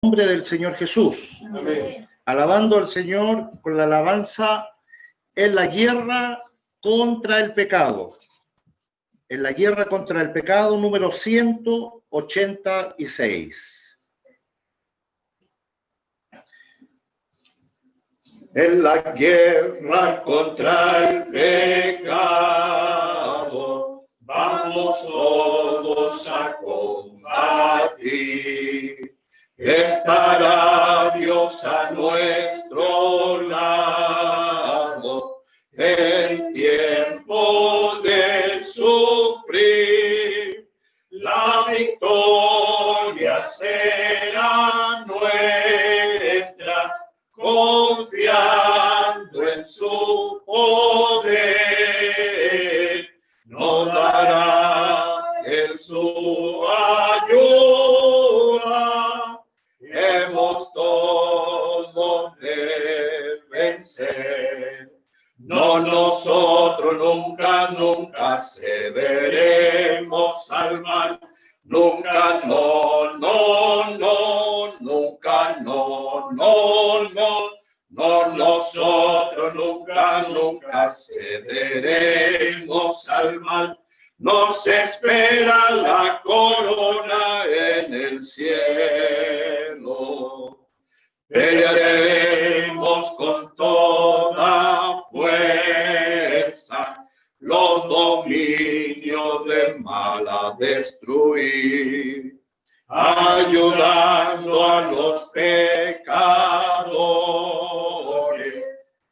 Nombre del Señor Jesús. Amén. Alabando al Señor con la alabanza en la guerra contra el pecado. En la guerra contra el pecado número 186. En la guerra contra el pecado vamos todos a combatir. Estará Dios a nuestro lado en tiempo de sufrir. La victoria será nuestra, confiando en su poder. Nos dará en su ayuda. Hemos todos de vencer. No, nosotros nunca cederemos al mal. Nunca, nosotros nunca cederemos al mal. Nos espera la corona en el cielo. Pelearemos con toda fuerza los dominios del mal a destruir, ayudando a los pecadores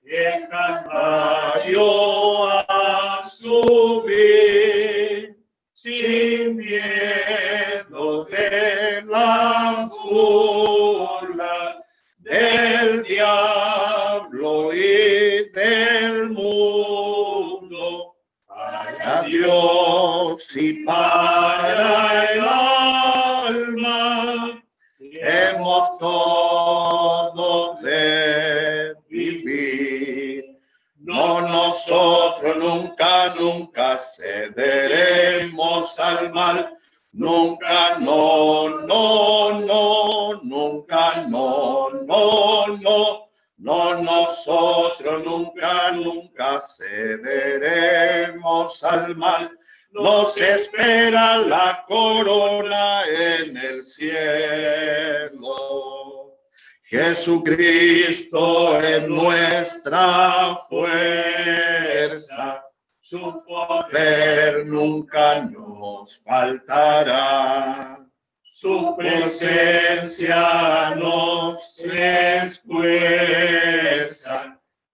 y el Calvario a subir, sin miedo de las burlas del diablo y del mundo. Para Dios y para el alma hemos todos de vivir. No, nosotros nunca cederemos al mal. Nunca, nosotros nunca cederemos al mal. Nos espera la corona en el cielo. Jesucristo es nuestra fuerza. Su poder nunca nos faltará. Su presencia nos esfuerza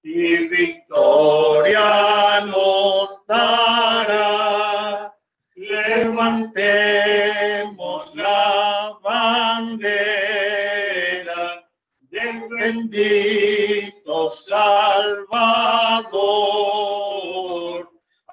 y victoria nos dará. Levantemos la bandera del bendito Salvador,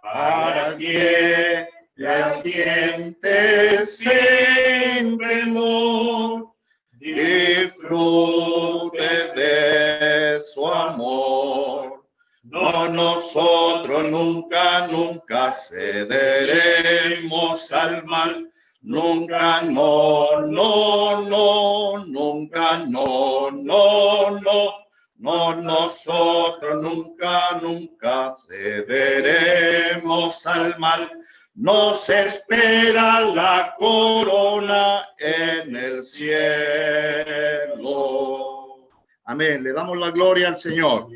para que la gente sin temor disfrute de su amor. No, nosotros nunca cederemos al mal. Nunca, nosotros nunca cederemos al mal. Nos espera la corona en el cielo. Amén. Le damos la gloria al Señor.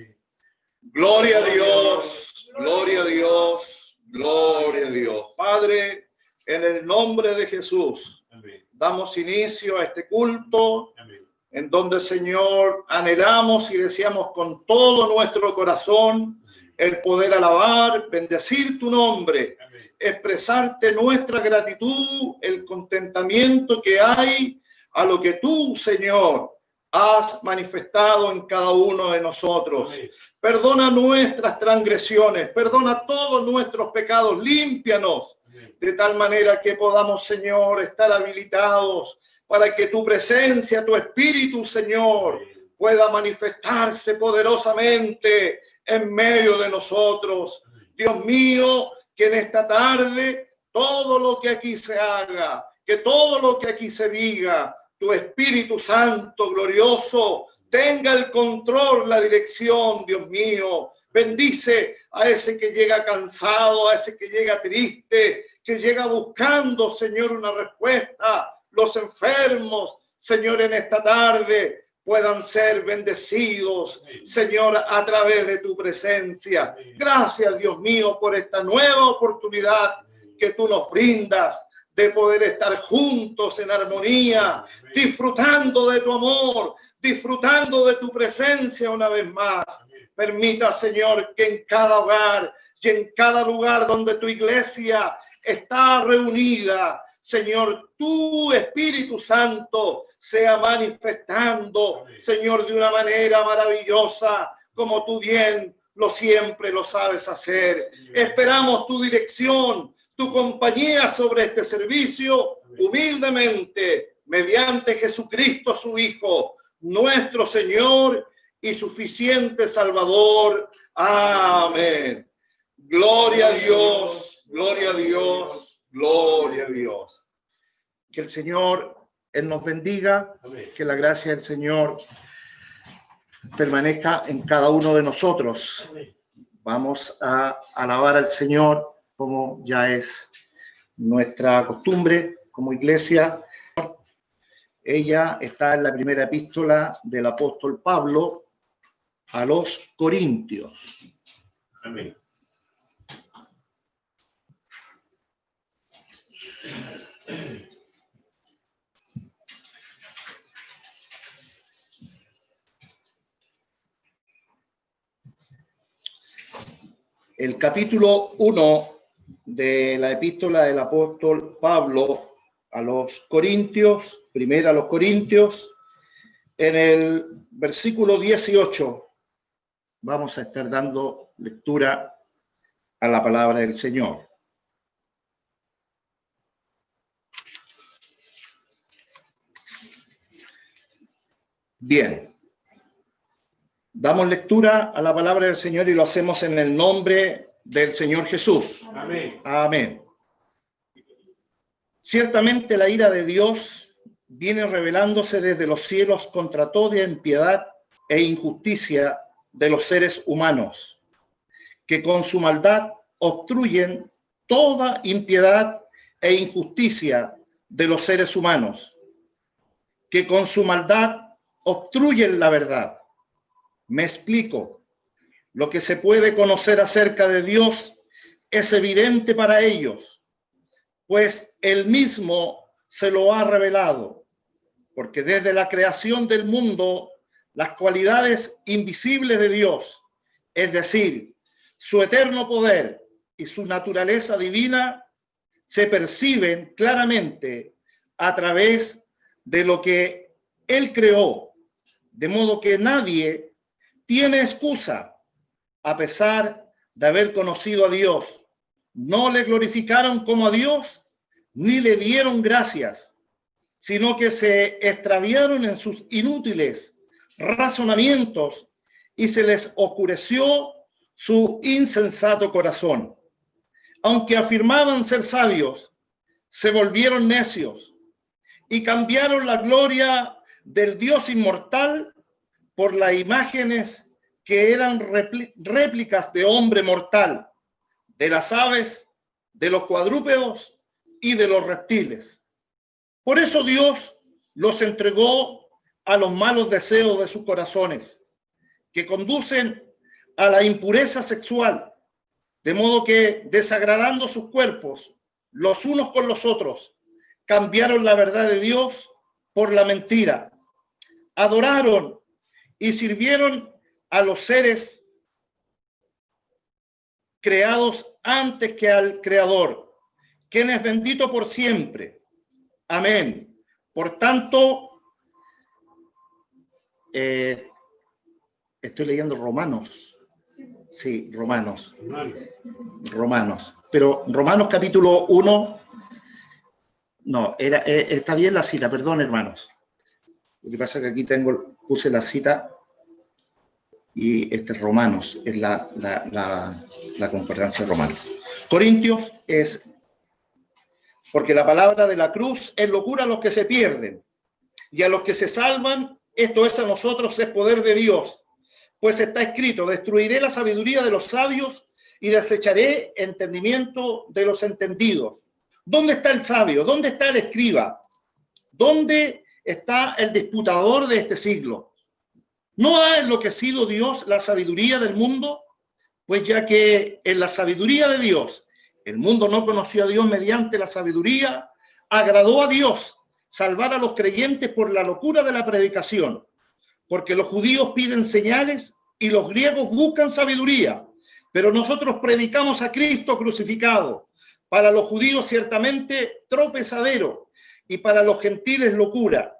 Gloria a Dios, gloria a Dios, gloria a Dios. Padre, en el nombre de Jesús, amén, damos inicio a este culto, amén, en donde, Señor, anhelamos y deseamos con todo nuestro corazón el poder alabar, bendecir tu nombre, amén, expresarte nuestra gratitud, el contentamiento que hay a lo que tú, Señor, has manifestado en cada uno de nosotros. Amén. Perdona nuestras transgresiones, perdona todos nuestros pecados, límpianos, amén, de tal manera que podamos, Señor, estar habilitados para que tu presencia, tu Espíritu, Señor, amén, pueda manifestarse poderosamente en medio de nosotros. Amén. Dios mío, que en esta tarde todo lo que aquí se haga, que todo lo que aquí se diga, tu Espíritu Santo glorioso tenga el control, la dirección, Dios mío. Bendice a ese que llega cansado, a ese que llega triste, que llega buscando, Señor, una respuesta. Los enfermos, Señor, en esta tarde puedan ser bendecidos, Señor, a través de tu presencia. Gracias, Dios mío, por esta nueva oportunidad que tú nos brindas de poder estar juntos en armonía, disfrutando de tu amor, disfrutando de tu presencia una vez más. Permita, Señor, que en cada hogar y en cada lugar donde tu iglesia está reunida, Señor, tu Espíritu Santo sea manifestando, Señor, de una manera maravillosa, como tú bien siempre lo sabes hacer. Esperamos tu dirección, tu compañía sobre este servicio, humildemente, mediante Jesucristo, su Hijo, nuestro Señor y suficiente Salvador. Amén. Gloria a Dios, gloria a Dios, gloria a Dios. Que el Señor nos bendiga, que la gracia del Señor permanezca en cada uno de nosotros. Vamos a alabar al Señor como ya es nuestra costumbre como iglesia. Ella está en la primera epístola del apóstol Pablo a los Corintios. Amén. El capítulo 1 de la epístola del apóstol Pablo a los Corintios, primera a los Corintios, en el versículo 18, vamos a estar dando lectura a la palabra del Señor. Bien. Damos lectura a la palabra del Señor y lo hacemos en el nombre del Señor Jesús. Amén. Amén. Ciertamente la ira de Dios viene revelándose desde los cielos contra toda impiedad e injusticia de los seres humanos, que con su maldad obstruyen toda impiedad e injusticia de los seres humanos, que con su maldad obstruyen la verdad. Me explico. Lo que se puede conocer acerca de Dios es evidente para ellos, pues Él mismo se lo ha revelado, porque desde la creación del mundo, las cualidades invisibles de Dios, es decir, su eterno poder y su naturaleza divina, se perciben claramente a través de lo que Él creó, de modo que nadie tiene excusa, a pesar de haber conocido a Dios. No le glorificaron como a Dios, ni le dieron gracias, sino que se extraviaron en sus inútiles razonamientos y se les oscureció su insensato corazón. Aunque afirmaban ser sabios, se volvieron necios y cambiaron la gloria del Dios inmortal por las imágenes que eran réplicas de hombre mortal, de las aves, de los cuadrúpedos y de los reptiles. Por eso Dios los entregó a los malos deseos de sus corazones, que conducen a la impureza sexual, de modo que, desagradando sus cuerpos los unos con los otros, cambiaron la verdad de Dios por la mentira, adoraron y sirvieron a los seres creados antes que al Creador, quien es bendito por siempre. Amén. Por tanto, estoy leyendo Romanos. Sí, Romanos. Pero Romanos capítulo 1, no, está bien la cita, perdón, hermanos. Lo que pasa es que aquí puse la cita y Romanos es la concordancia romana. Corintios es porque la palabra de la cruz es locura a los que se pierden, y a los que se salvan, esto es a nosotros, es poder de Dios. Pues está escrito, destruiré la sabiduría de los sabios y desecharé entendimiento de los entendidos. ¿Dónde está el sabio? ¿Dónde está el escriba? ¿Dónde está el disputador de este siglo? ¿No ha enloquecido Dios la sabiduría del mundo? Pues ya que en la sabiduría de Dios, el mundo no conoció a Dios mediante la sabiduría, agradó a Dios salvar a los creyentes por la locura de la predicación, porque los judíos piden señales y los griegos buscan sabiduría, pero nosotros predicamos a Cristo crucificado, para los judíos ciertamente tropezadero y para los gentiles locura,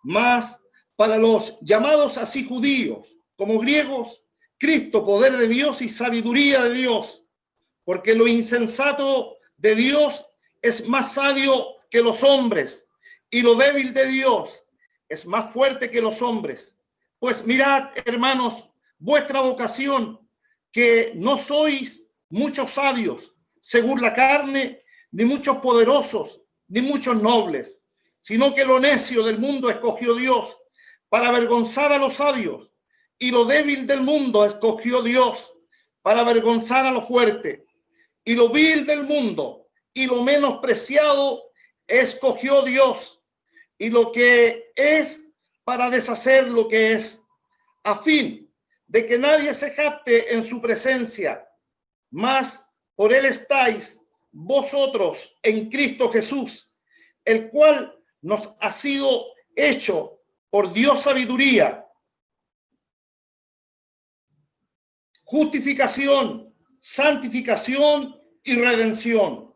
mas para los llamados así judíos como griegos, Cristo, poder de Dios y sabiduría de Dios, porque lo insensato de Dios es más sabio que los hombres, y lo débil de Dios es más fuerte que los hombres. Pues mirad, hermanos, vuestra vocación, que no sois muchos sabios, según la carne, ni muchos poderosos, ni muchos nobles, sino que lo necio del mundo escogió Dios para avergonzar a los sabios, y lo débil del mundo escogió Dios para avergonzar a lo fuerte, y lo vil del mundo y lo menospreciado escogió Dios, y lo que es para deshacer lo que es, a fin de que nadie se jacte en su presencia, mas por él estáis vosotros en Cristo Jesús, el cual nos ha sido hecho por Dios sabiduría, justificación, santificación y redención,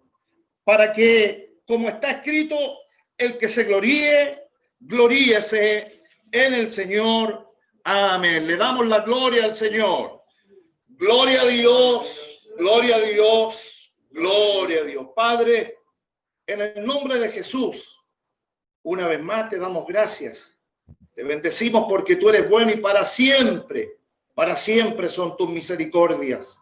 para que, como está escrito, el que se gloríe, gloríese en el Señor. Amén. Le damos la gloria al Señor. Gloria a Dios, gloria a Dios, gloria a Dios. Padre, en el nombre de Jesús, una vez más te damos gracias. Te bendecimos porque tú eres bueno y para siempre son tus misericordias.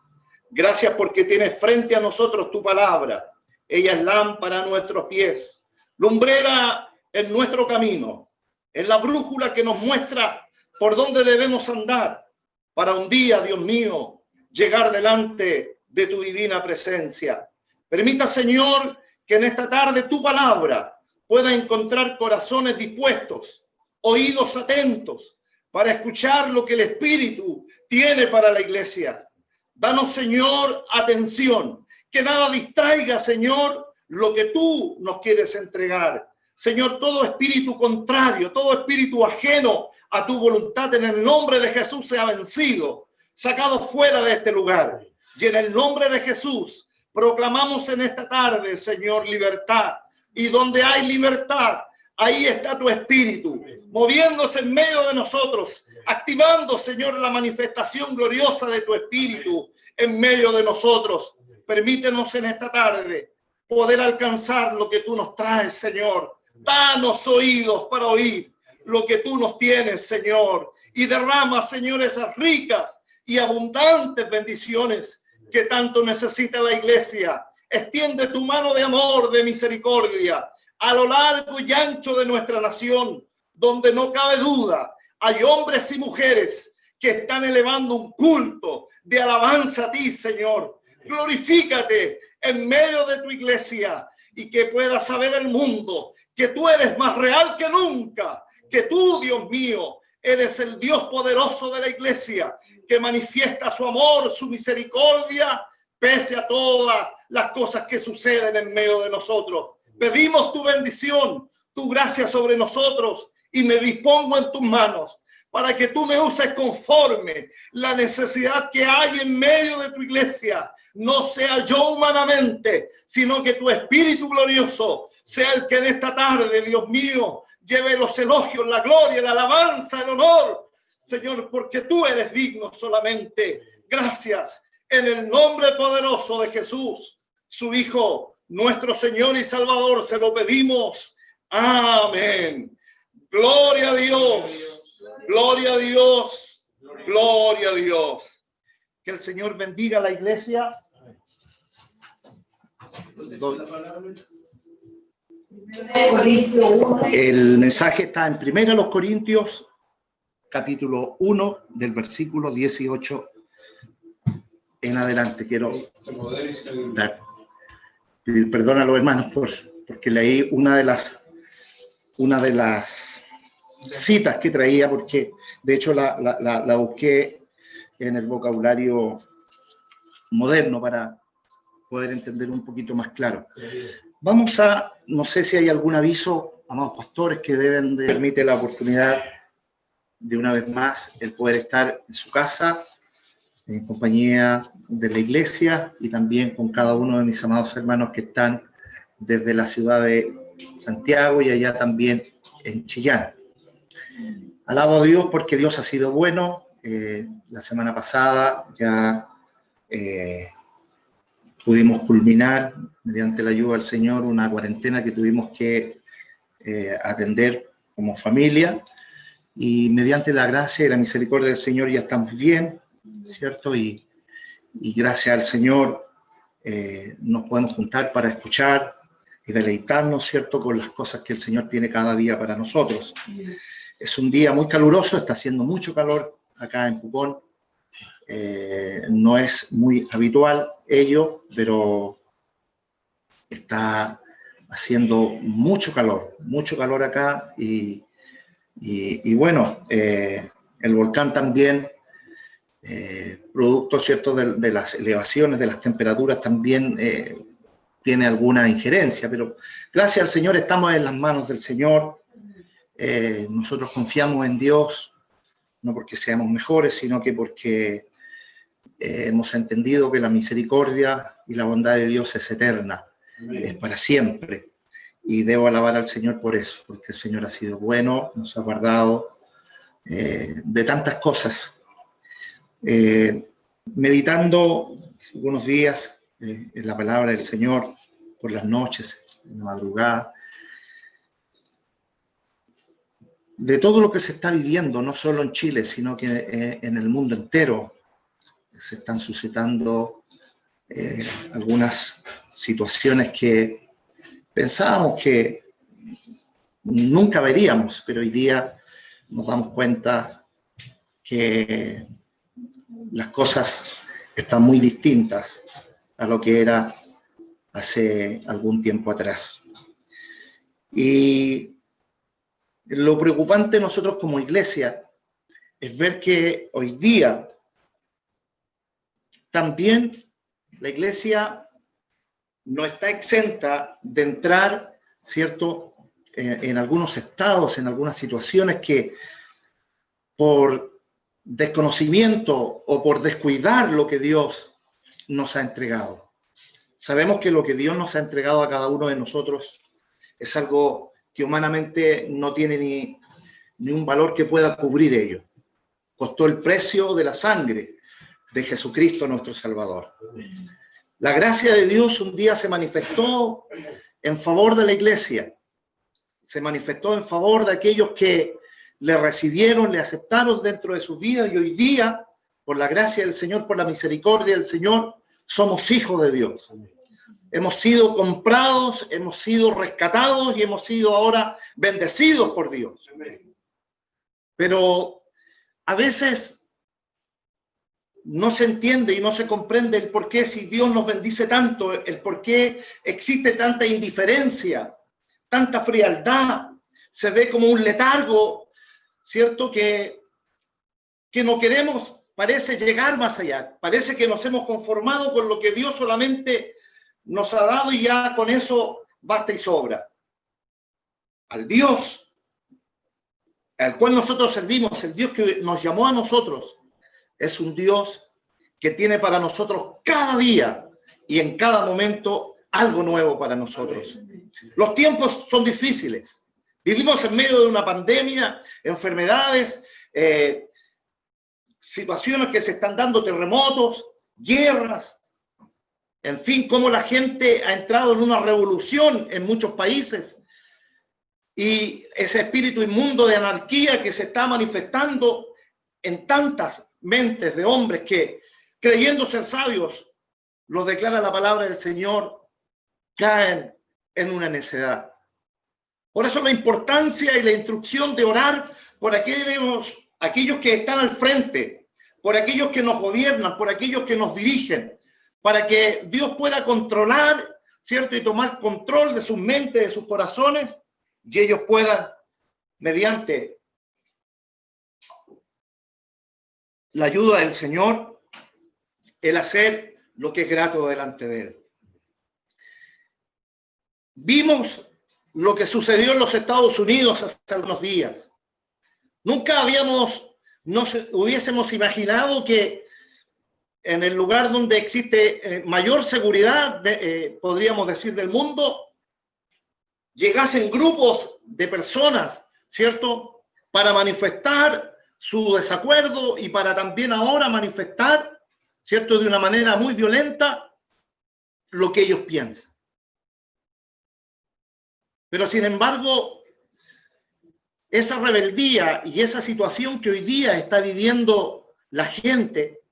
Gracias porque tienes frente a nosotros tu palabra. Ella es lámpara a nuestros pies, lumbrera en nuestro camino, es la brújula que nos muestra por dónde debemos andar para un día, Dios mío, llegar delante de tu divina presencia. Permita, Señor, que en esta tarde tu palabra pueda encontrar corazones dispuestos, oídos atentos, para escuchar lo que el Espíritu tiene para la iglesia. Danos, Señor, atención, que nada distraiga, Señor, lo que tú nos quieres entregar. Señor, todo espíritu contrario, todo espíritu ajeno a tu voluntad, en el nombre de Jesús sea vencido, sacado fuera de este lugar. Y en el nombre de Jesús proclamamos en esta tarde, Señor, libertad. Y donde hay libertad, ahí está tu espíritu, moviéndose en medio de nosotros, activando, Señor, la manifestación gloriosa de tu espíritu en medio de nosotros. Permítenos en esta tarde poder alcanzar lo que tú nos traes, Señor. Danos oídos para oír lo que tú nos tienes, Señor. Y derrama, Señor, esas ricas y abundantes bendiciones que tanto necesita la iglesia. Extiende tu mano de amor, de misericordia, a lo largo y ancho de nuestra nación, donde no cabe duda, hay hombres y mujeres que están elevando un culto de alabanza a ti, Señor. Glorifícate en medio de tu iglesia y que pueda saber el mundo que tú eres más real que nunca, que tú, Dios mío, eres el Dios poderoso de la iglesia, que manifiesta su amor, su misericordia, pese a todas las cosas que suceden en medio de nosotros. Pedimos tu bendición, tu gracia sobre nosotros, y me dispongo en tus manos para que tú me uses conforme la necesidad que hay en medio de tu iglesia. No sea yo humanamente, sino que tu Espíritu glorioso sea el que en esta tarde, Dios mío, lleve los elogios, la gloria, la alabanza, el honor, Señor, porque tú eres digno solamente. Gracias en el nombre poderoso de Jesús, su Hijo, nuestro Señor y Salvador, se lo pedimos. Amén. Gloria a Dios, gloria a Dios, gloria a Dios. Que el Señor bendiga a la iglesia. El mensaje está en 1 Corintios, capítulo 1, del versículo 18 en adelante. Quiero pedir perdón a los hermanos porque leí una de las citas que traía, porque de hecho la busqué en el vocabulario moderno para poder entender un poquito más claro. Vamos a, no sé si hay algún aviso, amados pastores, que deben de permitir la oportunidad de una vez más el poder estar en su casa, en compañía de la iglesia y también con cada uno de mis amados hermanos que están desde la ciudad de Santiago y allá también en Chillán. Alabo a Dios porque Dios ha sido bueno. La semana pasada ya pudimos culminar, mediante la ayuda del Señor, una cuarentena que tuvimos que atender como familia, y mediante la gracia y la misericordia del Señor ya estamos bien, ¿cierto? Y gracias al Señor nos podemos juntar para escuchar y deleitarnos, ¿cierto?, con las cosas que el Señor tiene cada día para nosotros. Es un día muy caluroso, está haciendo mucho calor acá en Pucón. No es muy habitual ello, pero está haciendo mucho calor acá y bueno, el volcán también, producto, ¿cierto?, de las elevaciones de las temperaturas también tiene alguna injerencia, pero gracias al Señor estamos en las manos del Señor. Nosotros confiamos en Dios, no porque seamos mejores, sino que porque hemos entendido que la misericordia y la bondad de Dios es eterna, es para siempre. Y debo alabar al Señor por eso, porque el Señor ha sido bueno, nos ha guardado de tantas cosas. Meditando algunos días en la palabra del Señor, por las noches, en la madrugada, de todo lo que se está viviendo, no solo en Chile, sino que en el mundo entero, se están suscitando algunas situaciones que pensábamos que nunca veríamos, pero hoy día nos damos cuenta que las cosas están muy distintas a lo que era hace algún tiempo atrás. Y lo preocupante nosotros como iglesia es ver que hoy día también la iglesia no está exenta de entrar, ¿cierto?, en algunos estados, en algunas situaciones que por desconocimiento o por descuidar lo que Dios nos ha entregado. Sabemos que lo que Dios nos ha entregado a cada uno de nosotros es algo que humanamente no tiene ni un valor que pueda cubrir ello. Costó el precio de la sangre de Jesucristo nuestro Salvador. La gracia de Dios un día se manifestó en favor de la iglesia, se manifestó en favor de aquellos que le recibieron, le aceptaron dentro de sus vidas, y hoy día, por la gracia del Señor, por la misericordia del Señor, somos hijos de Dios. Hemos sido comprados, hemos sido rescatados y hemos sido ahora bendecidos por Dios. Pero a veces no se entiende y no se comprende el por qué, si Dios nos bendice tanto, el por qué existe tanta indiferencia, tanta frialdad. Se ve como un letargo, ¿cierto? Que no queremos, parece, llegar más allá. Parece que nos hemos conformado con lo que Dios solamente nos ha dado y ya con eso basta y sobra. Al Dios al cual nosotros servimos, el Dios que nos llamó a nosotros, es un Dios que tiene para nosotros cada día y en cada momento algo nuevo para nosotros. Los tiempos son difíciles. Vivimos en medio de una pandemia, enfermedades, situaciones que se están dando, terremotos, guerras, en fin, cómo la gente ha entrado en una revolución en muchos países. Y ese espíritu inmundo de anarquía que se está manifestando en tantas mentes de hombres que, creyendo ser sabios, los declara la palabra del Señor, caen en una necedad. Por eso la importancia y la instrucción de orar por aquellos que están al frente, por aquellos que nos gobiernan, por aquellos que nos dirigen, para que Dios pueda controlar, ¿cierto? Y tomar control de sus mentes, de sus corazones, y ellos puedan, mediante la ayuda del Señor, el hacer lo que es grato delante de Él. Vimos lo que sucedió en los Estados Unidos hace algunos días. Nunca hubiésemos imaginado que en el lugar donde existe mayor seguridad, podríamos decir, del mundo, llegasen grupos de personas, ¿cierto?, para manifestar su desacuerdo y para también ahora manifestar, ¿cierto?, de una manera muy violenta lo que ellos piensan. Pero sin embargo, esa rebeldía y esa situación que hoy día está viviendo la gente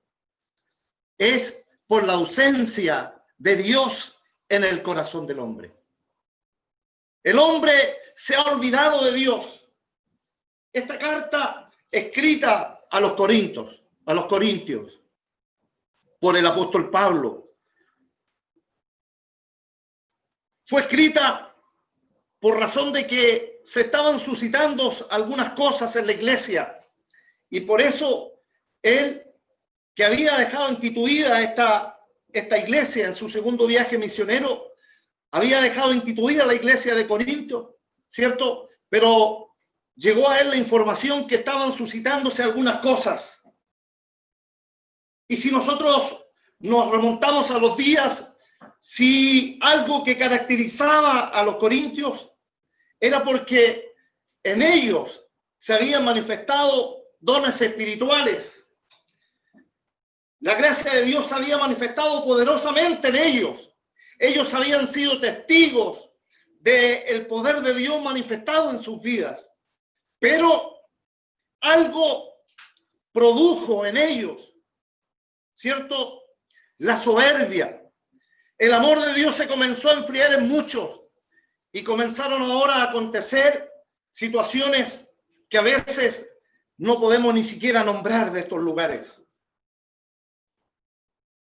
es por la ausencia de Dios en el corazón del hombre. El hombre se ha olvidado de Dios. Esta carta escrita a los corintios, por el apóstol Pablo, fue escrita por razón de que se estaban suscitando algunas cosas en la iglesia, y por eso él, que había dejado instituida esta iglesia en su segundo viaje misionero, había dejado instituida la iglesia de Corinto, ¿cierto? Pero llegó a él la información que estaban suscitándose algunas cosas. Y si nosotros nos remontamos a los días, si algo que caracterizaba a los corintios era porque en ellos se habían manifestado dones espirituales. La gracia de Dios se había manifestado poderosamente en ellos. Ellos habían sido testigos del poder de Dios manifestado en sus vidas. Pero algo produjo en ellos, ¿cierto?, la soberbia. El amor de Dios se comenzó a enfriar en muchos y comenzaron ahora a acontecer situaciones que a veces no podemos ni siquiera nombrar de estos lugares.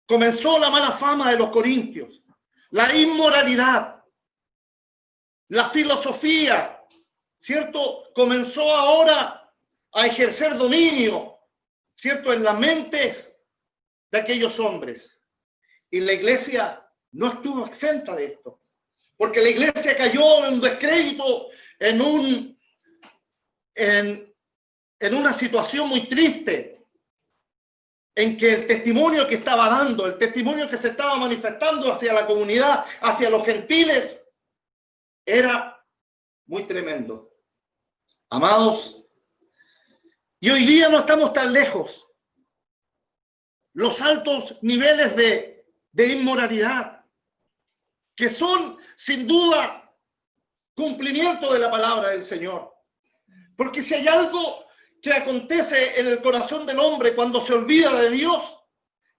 Comenzó la mala fama de los corintios, la inmoralidad, la filosofía, ¿cierto? Comenzó ahora a ejercer dominio, ¿cierto?, en las mentes de aquellos hombres. Y la iglesia no estuvo exenta de esto, porque la iglesia cayó en un descrédito, en una situación muy triste, en que el testimonio que estaba dando, el testimonio que se estaba manifestando hacia la comunidad, hacia los gentiles, era muy tremendo. Amados, y hoy día no estamos tan lejos. Los altos niveles de inmoralidad, que son sin duda cumplimiento de la palabra del Señor. Porque si hay algo que acontece en el corazón del hombre cuando se olvida de Dios,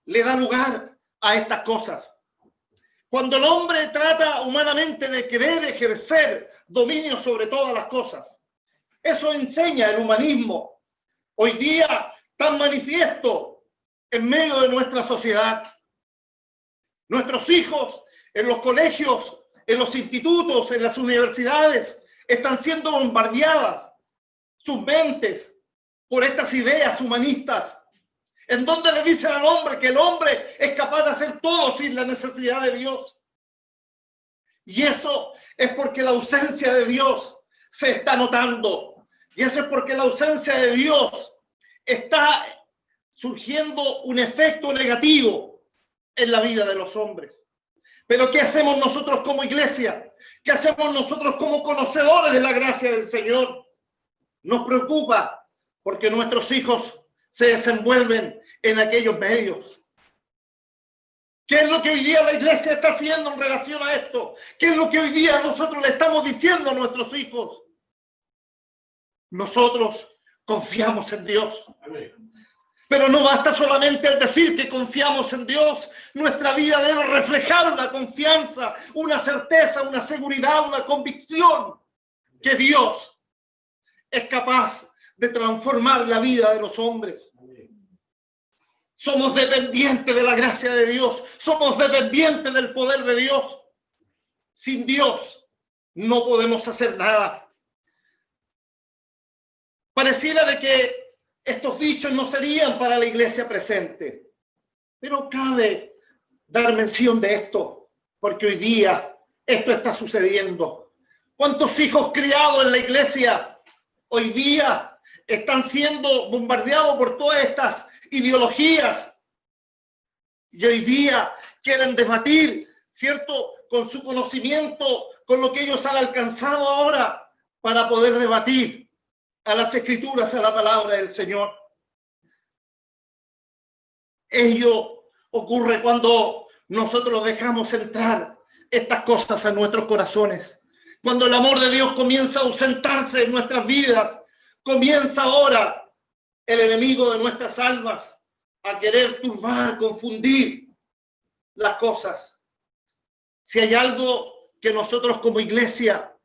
le da lugar a estas cosas. Cuando el hombre trata humanamente de querer ejercer dominio sobre todas las cosas, eso enseña el humanismo, hoy día tan manifiesto en medio de nuestra sociedad. Nuestros hijos en los colegios, en los institutos, en las universidades, están siendo bombardeadas sus mentes por estas ideas humanistas, en donde le dicen al hombre que el hombre es capaz de hacer todo sin la necesidad de Dios. Y eso es porque la ausencia de Dios se está notando. Y eso es porque la ausencia de Dios está surgiendo un efecto negativo en la vida de los hombres. Pero ¿qué hacemos nosotros como iglesia? ¿Qué hacemos nosotros como conocedores de la gracia del Señor? Nos preocupa porque nuestros hijos se desenvuelven en aquellos medios. ¿Qué es lo que hoy día la iglesia está haciendo en relación a esto? ¿Qué es lo que hoy día nosotros le estamos diciendo a nuestros hijos? Nosotros confiamos en Dios. Amén. Pero no basta solamente el decir que confiamos en Dios. Nuestra vida debe reflejar una confianza, una certeza, una seguridad, una convicción que Dios es capaz de transformar la vida de los hombres. Somos dependientes de la gracia de Dios. Somos dependientes del poder de Dios. Sin Dios no podemos hacer nada. Pareciera de que estos dichos no serían para la iglesia presente, pero cabe dar mención de esto, porque hoy día esto está sucediendo. ¿Cuántos hijos criados en la iglesia hoy día están siendo bombardeados por todas estas ideologías? Y hoy día quieren debatir, ¿cierto?, con su conocimiento, con lo que ellos han alcanzado ahora, para poder debatir a las escrituras, a la palabra del Señor. Ello ocurre cuando nosotros dejamos entrar estas cosas en nuestros corazones. Cuando el amor de Dios comienza a ausentarse en nuestras vidas, comienza ahora el enemigo de nuestras almas a querer turbar, confundir las cosas. Si hay algo que nosotros como iglesia,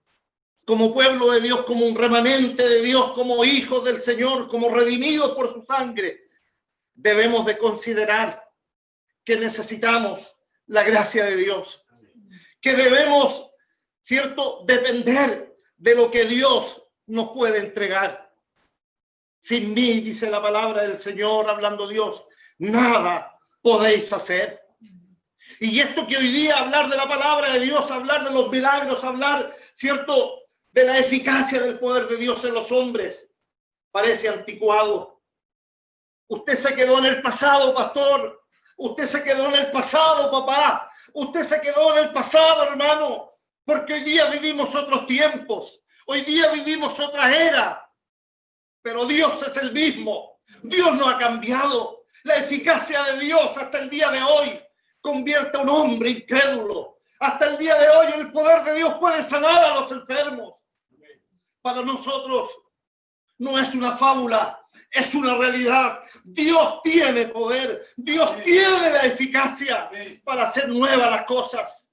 como pueblo de Dios, como un remanente de Dios, como hijos del Señor, como redimidos por su sangre, debemos de considerar que necesitamos la gracia de Dios, que debemos, ¿cierto?, depender de lo que Dios nos puede entregar. Sin mí, dice la palabra del Señor, hablando Dios, nada podéis hacer. Y esto que hoy día hablar de la palabra de Dios, hablar de los milagros, hablar, ¿cierto?, de la eficacia del poder de Dios en los hombres, parece anticuado. Usted se quedó en el pasado, pastor. Usted se quedó en el pasado, papá. Usted se quedó en el pasado, hermano, porque hoy día vivimos otros tiempos. Hoy día vivimos otra era. Pero Dios es el mismo. Dios no ha cambiado. La eficacia de Dios hasta el día de hoy convierte a un hombre incrédulo. Hasta el día de hoy el poder de Dios puede sanar a los enfermos. Para nosotros no es una fábula, es una realidad. Dios tiene poder, Dios tiene la eficacia para hacer nuevas las cosas.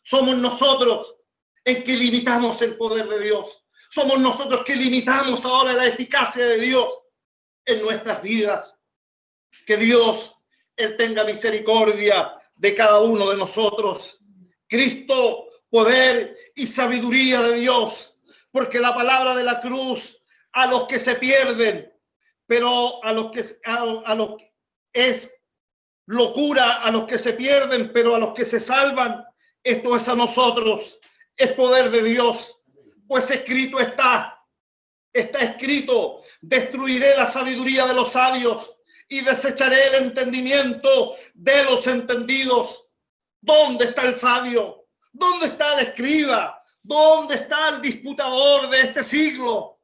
Somos nosotros en que limitamos el poder de Dios. Somos nosotros que limitamos ahora la eficacia de Dios en nuestras vidas. Que Dios, Él tenga misericordia de cada uno de nosotros. Cristo, poder y sabiduría de Dios. Porque la palabra de la cruz, a los que se pierden, pero a los que es locura, a los que se pierden, pero a los que se salvan, esto es a nosotros, es poder de Dios. Pues escrito está escrito, destruiré la sabiduría de los sabios y desecharé el entendimiento de los entendidos. ¿Dónde está el sabio? ¿Dónde está el escriba? ¿Dónde está el disputador de este siglo?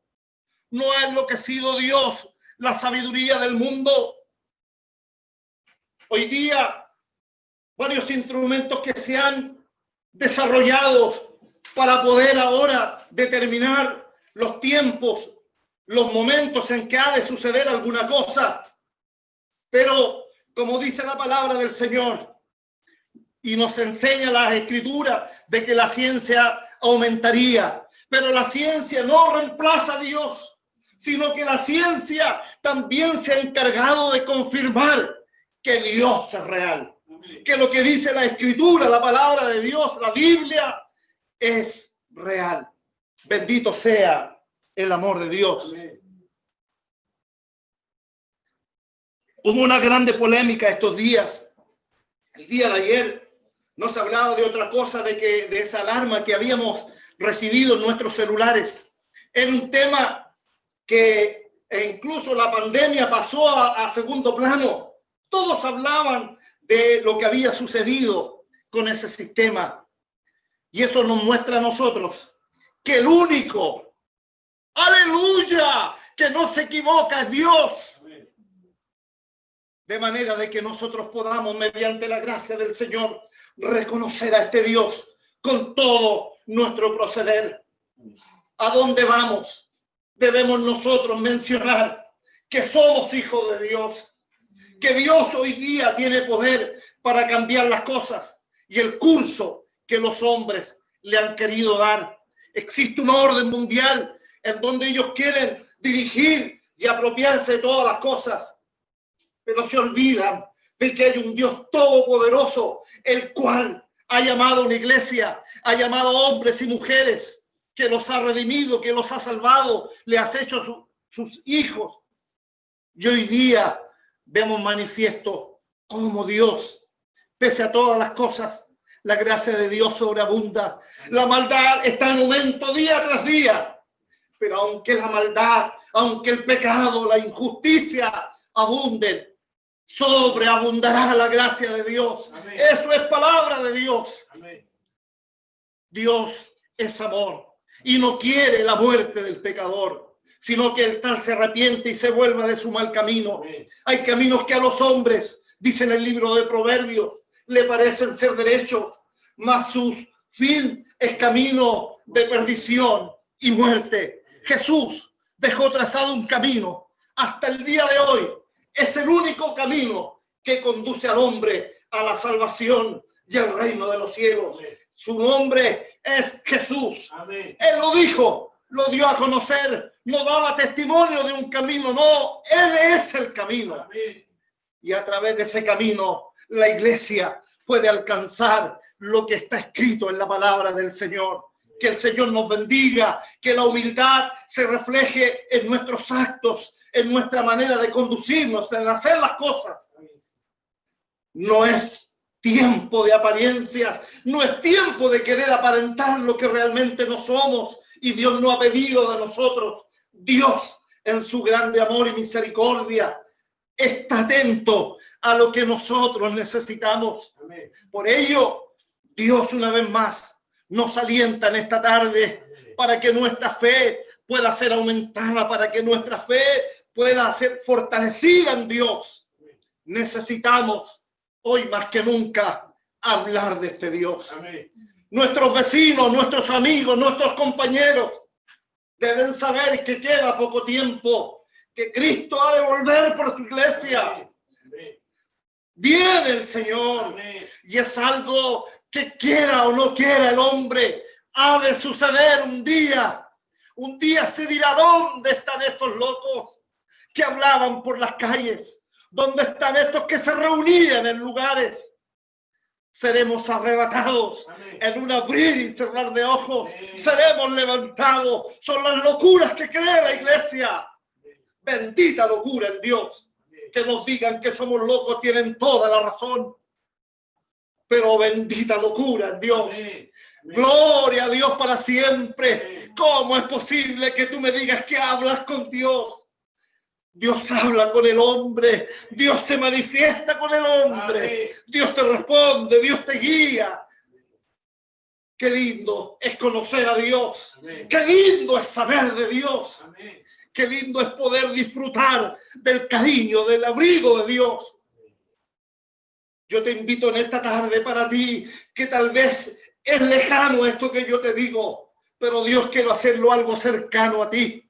¿No ha enloquecido Dios la sabiduría del mundo? Hoy día, varios instrumentos que se han desarrollado para poder ahora determinar los tiempos, los momentos en que ha de suceder alguna cosa. Pero, como dice la palabra del Señor, y nos enseña la Escritura de que la ciencia aumentaría, pero la ciencia no reemplaza a Dios, sino que la ciencia también se ha encargado de confirmar que Dios es real, que lo que dice la Escritura, la palabra de Dios, la Biblia, es real. Bendito sea el amor de Dios. Hubo una grande polémica estos días. El día de ayer no se hablaba de otra cosa de esa alarma que habíamos recibido en nuestros celulares. Era un tema que incluso la pandemia pasó a segundo plano. Todos hablaban de lo que había sucedido con ese sistema. Y eso nos muestra a nosotros que el único, aleluya, que no se equivoca es Dios. De manera de que nosotros podamos, mediante la gracia del Señor, reconocer a este Dios con todo nuestro proceder. ¿A dónde vamos? Debemos nosotros mencionar que somos hijos de Dios, que Dios hoy día tiene poder para cambiar las cosas y el curso que los hombres le han querido dar. Existe un orden mundial en donde ellos quieren dirigir y apropiarse de todas las cosas, pero se olvidan de que hay un Dios todopoderoso, el cual ha llamado a una iglesia, ha llamado a hombres y mujeres, que los ha redimido, que los ha salvado, le has hecho sus hijos. Y hoy día vemos manifiesto cómo Dios, pese a todas las cosas, la gracia de Dios sobreabunda. La maldad está en aumento día tras día, pero aunque la maldad, aunque el pecado, la injusticia abunden, sobreabundará la gracia de Dios. Amén. Eso es palabra de Dios. Amén. Dios es amor y no quiere la muerte del pecador, sino que el tal se arrepiente y se vuelva de su mal camino. Amén. Hay caminos que a los hombres, dice en el libro de Proverbios, le parecen ser derechos, mas su fin es camino de perdición y muerte. Jesús dejó trazado un camino hasta el día de hoy. Es el único camino que conduce al hombre a la salvación y al reino de los cielos. Amén. Su nombre es Jesús. Amén. Él lo dijo, lo dio a conocer, no daba testimonio de un camino, no, Él es el camino. Amén. Y a través de ese camino, la iglesia puede alcanzar lo que está escrito en la palabra del Señor. Que el Señor nos bendiga, que la humildad se refleje en nuestros actos, en nuestra manera de conducirnos, en hacer las cosas. No es tiempo de apariencias, no es tiempo de querer aparentar lo que realmente no somos y Dios no ha pedido de nosotros. Dios, en su grande amor y misericordia, está atento a lo que nosotros necesitamos. Amén. Por ello, Dios una vez más nos alienta en esta tarde para que nuestra fe pueda ser aumentada, para que nuestra fe pueda ser fortalecida en Dios. Necesitamos hoy más que nunca hablar de este Dios. Amén. Nuestros vecinos, nuestros amigos, nuestros compañeros deben saber que queda poco tiempo, que Cristo ha de volver por su iglesia. Amén. Viene el Señor. Amén. Y es algo que quiera o no quiera el hombre, ha de suceder un día. Un día se dirá, ¿dónde están estos locos que hablaban por las calles? ¿Dónde están estos que se reunían en lugares? Seremos arrebatados. Amén. En un abrir y cerrar de ojos. Amén. Seremos levantados. Son las locuras que cree la iglesia. Amén. Bendita locura en Dios. Amén. Que nos digan que somos locos, tienen toda la razón. Pero bendita locura en Dios. Amén. Gloria a Dios para siempre. Amén. ¿Cómo es posible que tú me digas que hablas con Dios? Dios habla con el hombre. Dios se manifiesta con el hombre. Amén. Dios te responde. Dios te guía. Qué lindo es conocer a Dios. Amén. Qué lindo es saber de Dios. Amén. Qué lindo es poder disfrutar del cariño, del abrigo de Dios. Yo te invito en esta tarde para ti, que tal vez es lejano esto que yo te digo, pero Dios quiere hacerlo algo cercano a ti.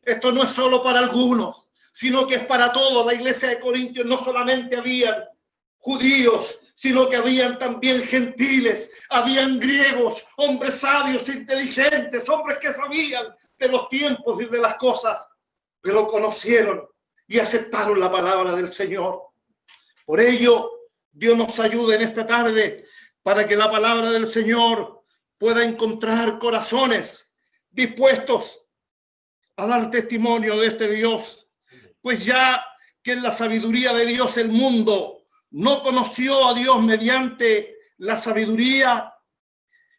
Esto no es solo para algunos, sino que es para todos. La iglesia de Corintios no solamente habían judíos, sino que habían también gentiles, habían griegos, hombres sabios, inteligentes, hombres que sabían de los tiempos y de las cosas, pero conocieron y aceptaron la palabra del Señor. Por ello, Dios nos ayude en esta tarde para que la palabra del Señor pueda encontrar corazones dispuestos a dar testimonio de este Dios. Pues ya que en la sabiduría de Dios el mundo no conoció a Dios mediante la sabiduría,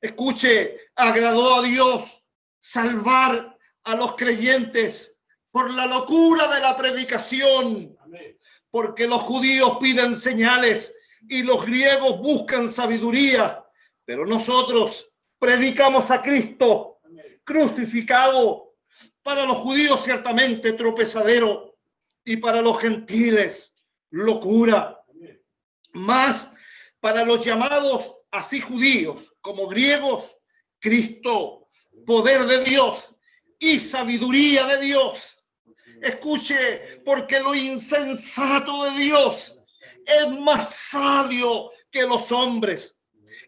escuche, agradó a Dios salvar a los creyentes por la locura de la predicación. Amén. Porque los judíos piden señales y los griegos buscan sabiduría, pero nosotros predicamos a Cristo crucificado, para los judíos ciertamente tropezadero y para los gentiles locura. Más para los llamados así judíos como griegos, Cristo, poder de Dios y sabiduría de Dios. Escuche, porque lo insensato de Dios es más sabio que los hombres,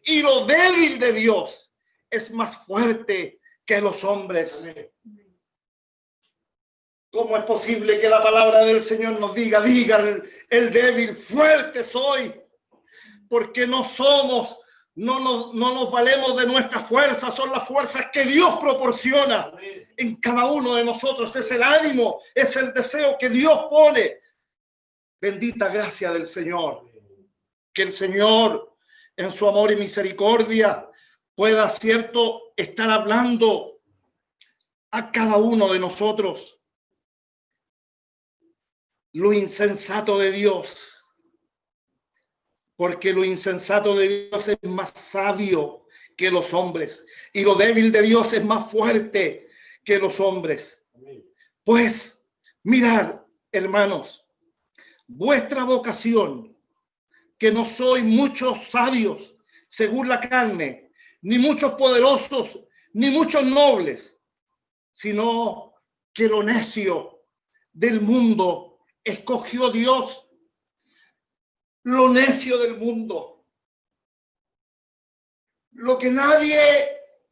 y lo débil de Dios es más fuerte que los hombres. ¿Cómo es posible que la palabra del Señor nos diga el débil, fuerte soy? Porque no nos valemos de nuestras fuerzas, son las fuerzas que Dios proporciona en cada uno de nosotros. Es el ánimo, es el deseo que Dios pone. Bendita gracia del Señor. Que el Señor, en su amor y misericordia, pueda, cierto, estar hablando a cada uno de nosotros. Lo insensato de Dios, porque lo insensato de Dios es más sabio que los hombres, y lo débil de Dios es más fuerte que los hombres. Pues, mirad, hermanos, vuestra vocación, que no sois muchos sabios según la carne, ni muchos poderosos, ni muchos nobles, sino que lo necio del mundo escogió Dios, lo necio del mundo, lo que nadie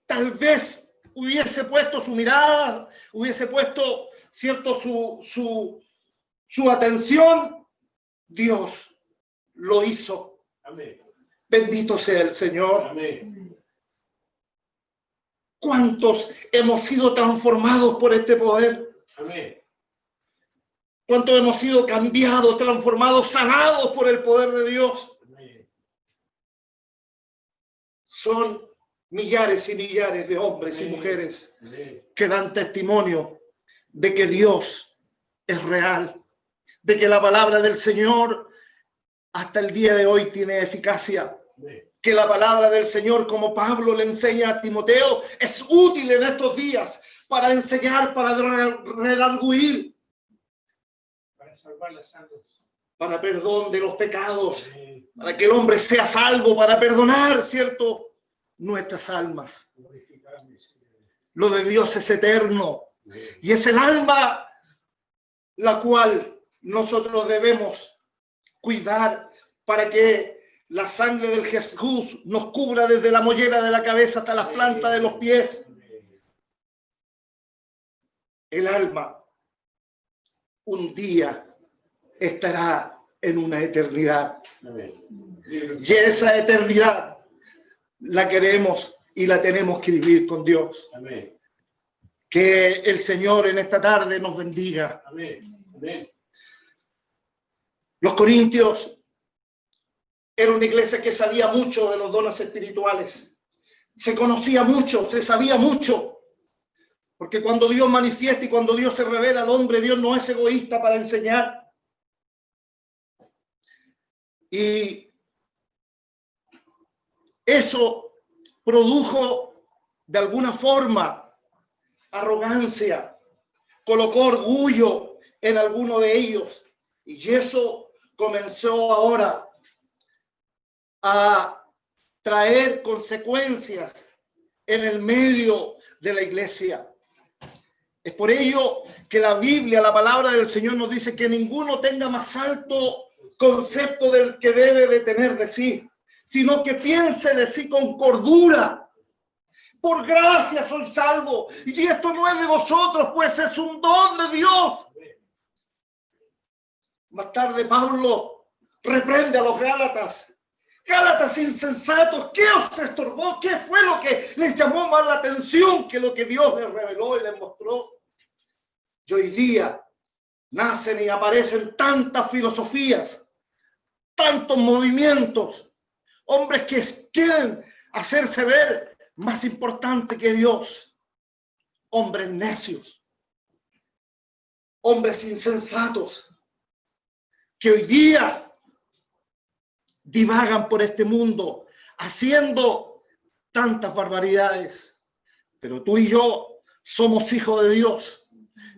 tal vez hubiese puesto su mirada, hubiese puesto, cierto, su atención, Dios lo hizo. Amén. Bendito sea el Señor. Amén. ¿Cuántos hemos sido transformados por este poder? Amén. ¿Cuántos hemos sido cambiados, transformados, sanados por el poder de Dios? Amén. Son millares y millares de hombres Amén. Y mujeres Amén. Que dan testimonio de que Dios es real, de que la palabra del Señor hasta el día de hoy tiene eficacia, Amén. Que la palabra del Señor, como Pablo le enseña a Timoteo, es útil en estos días para enseñar, para redarguir, salvar las almas, para perdón de los pecados, para que el hombre sea salvo, para perdonar, ¿cierto?, nuestras almas. Lo de Dios es eterno y es el alma la cual nosotros debemos cuidar para que la sangre del Jesús nos cubra desde la mollera de la cabeza hasta las plantas de los pies. El alma un día estará en una eternidad. Amén. Y esa eternidad la queremos y la tenemos que vivir con Dios. Amén. Que el Señor en esta tarde nos bendiga. Amén. Amén. Los corintios era una iglesia que sabía mucho de los dones espirituales. Se conocía mucho, se sabía mucho. Porque cuando Dios manifiesta y cuando Dios se revela al hombre, Dios no es egoísta para enseñar. Y eso produjo de alguna forma arrogancia, colocó orgullo en alguno de ellos. Y eso comenzó ahora a traer consecuencias en el medio de la iglesia. Es por ello que la Biblia, la palabra del Señor nos dice que ninguno tenga más alto concepto del que debe de tener de sí, sino que piense de sí con cordura. Por gracia soy salvo, y esto no es de vosotros, pues es un don de Dios. Más tarde Pablo reprende a los Gálatas. Gálatas insensatos, ¿qué os estorbó? ¿Qué fue lo que les llamó más la atención que lo que Dios les reveló y les mostró? Y hoy día nacen y aparecen tantas filosofías, tantos movimientos, hombres que quieren hacerse ver más importante que Dios, hombres necios, hombres insensatos, que hoy día divagan por este mundo haciendo tantas barbaridades. Pero tú y yo somos hijos de Dios.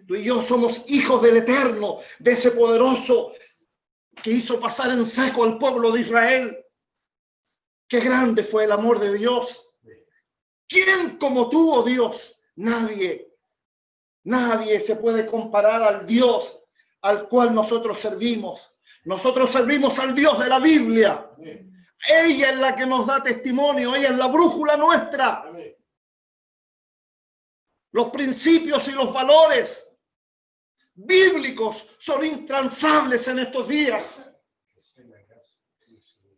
Tú y yo somos hijos del Eterno, de ese poderoso que hizo pasar en seco al pueblo de Israel. Qué grande fue el amor de Dios. ¿Quién como tú, oh Dios? Nadie. Nadie se puede comparar al Dios al cual nosotros servimos. Nosotros servimos al Dios de la Biblia. Amén. Ella es la que nos da testimonio, ella es la brújula nuestra. Amén. Los principios y los valores bíblicos son intransables en estos días.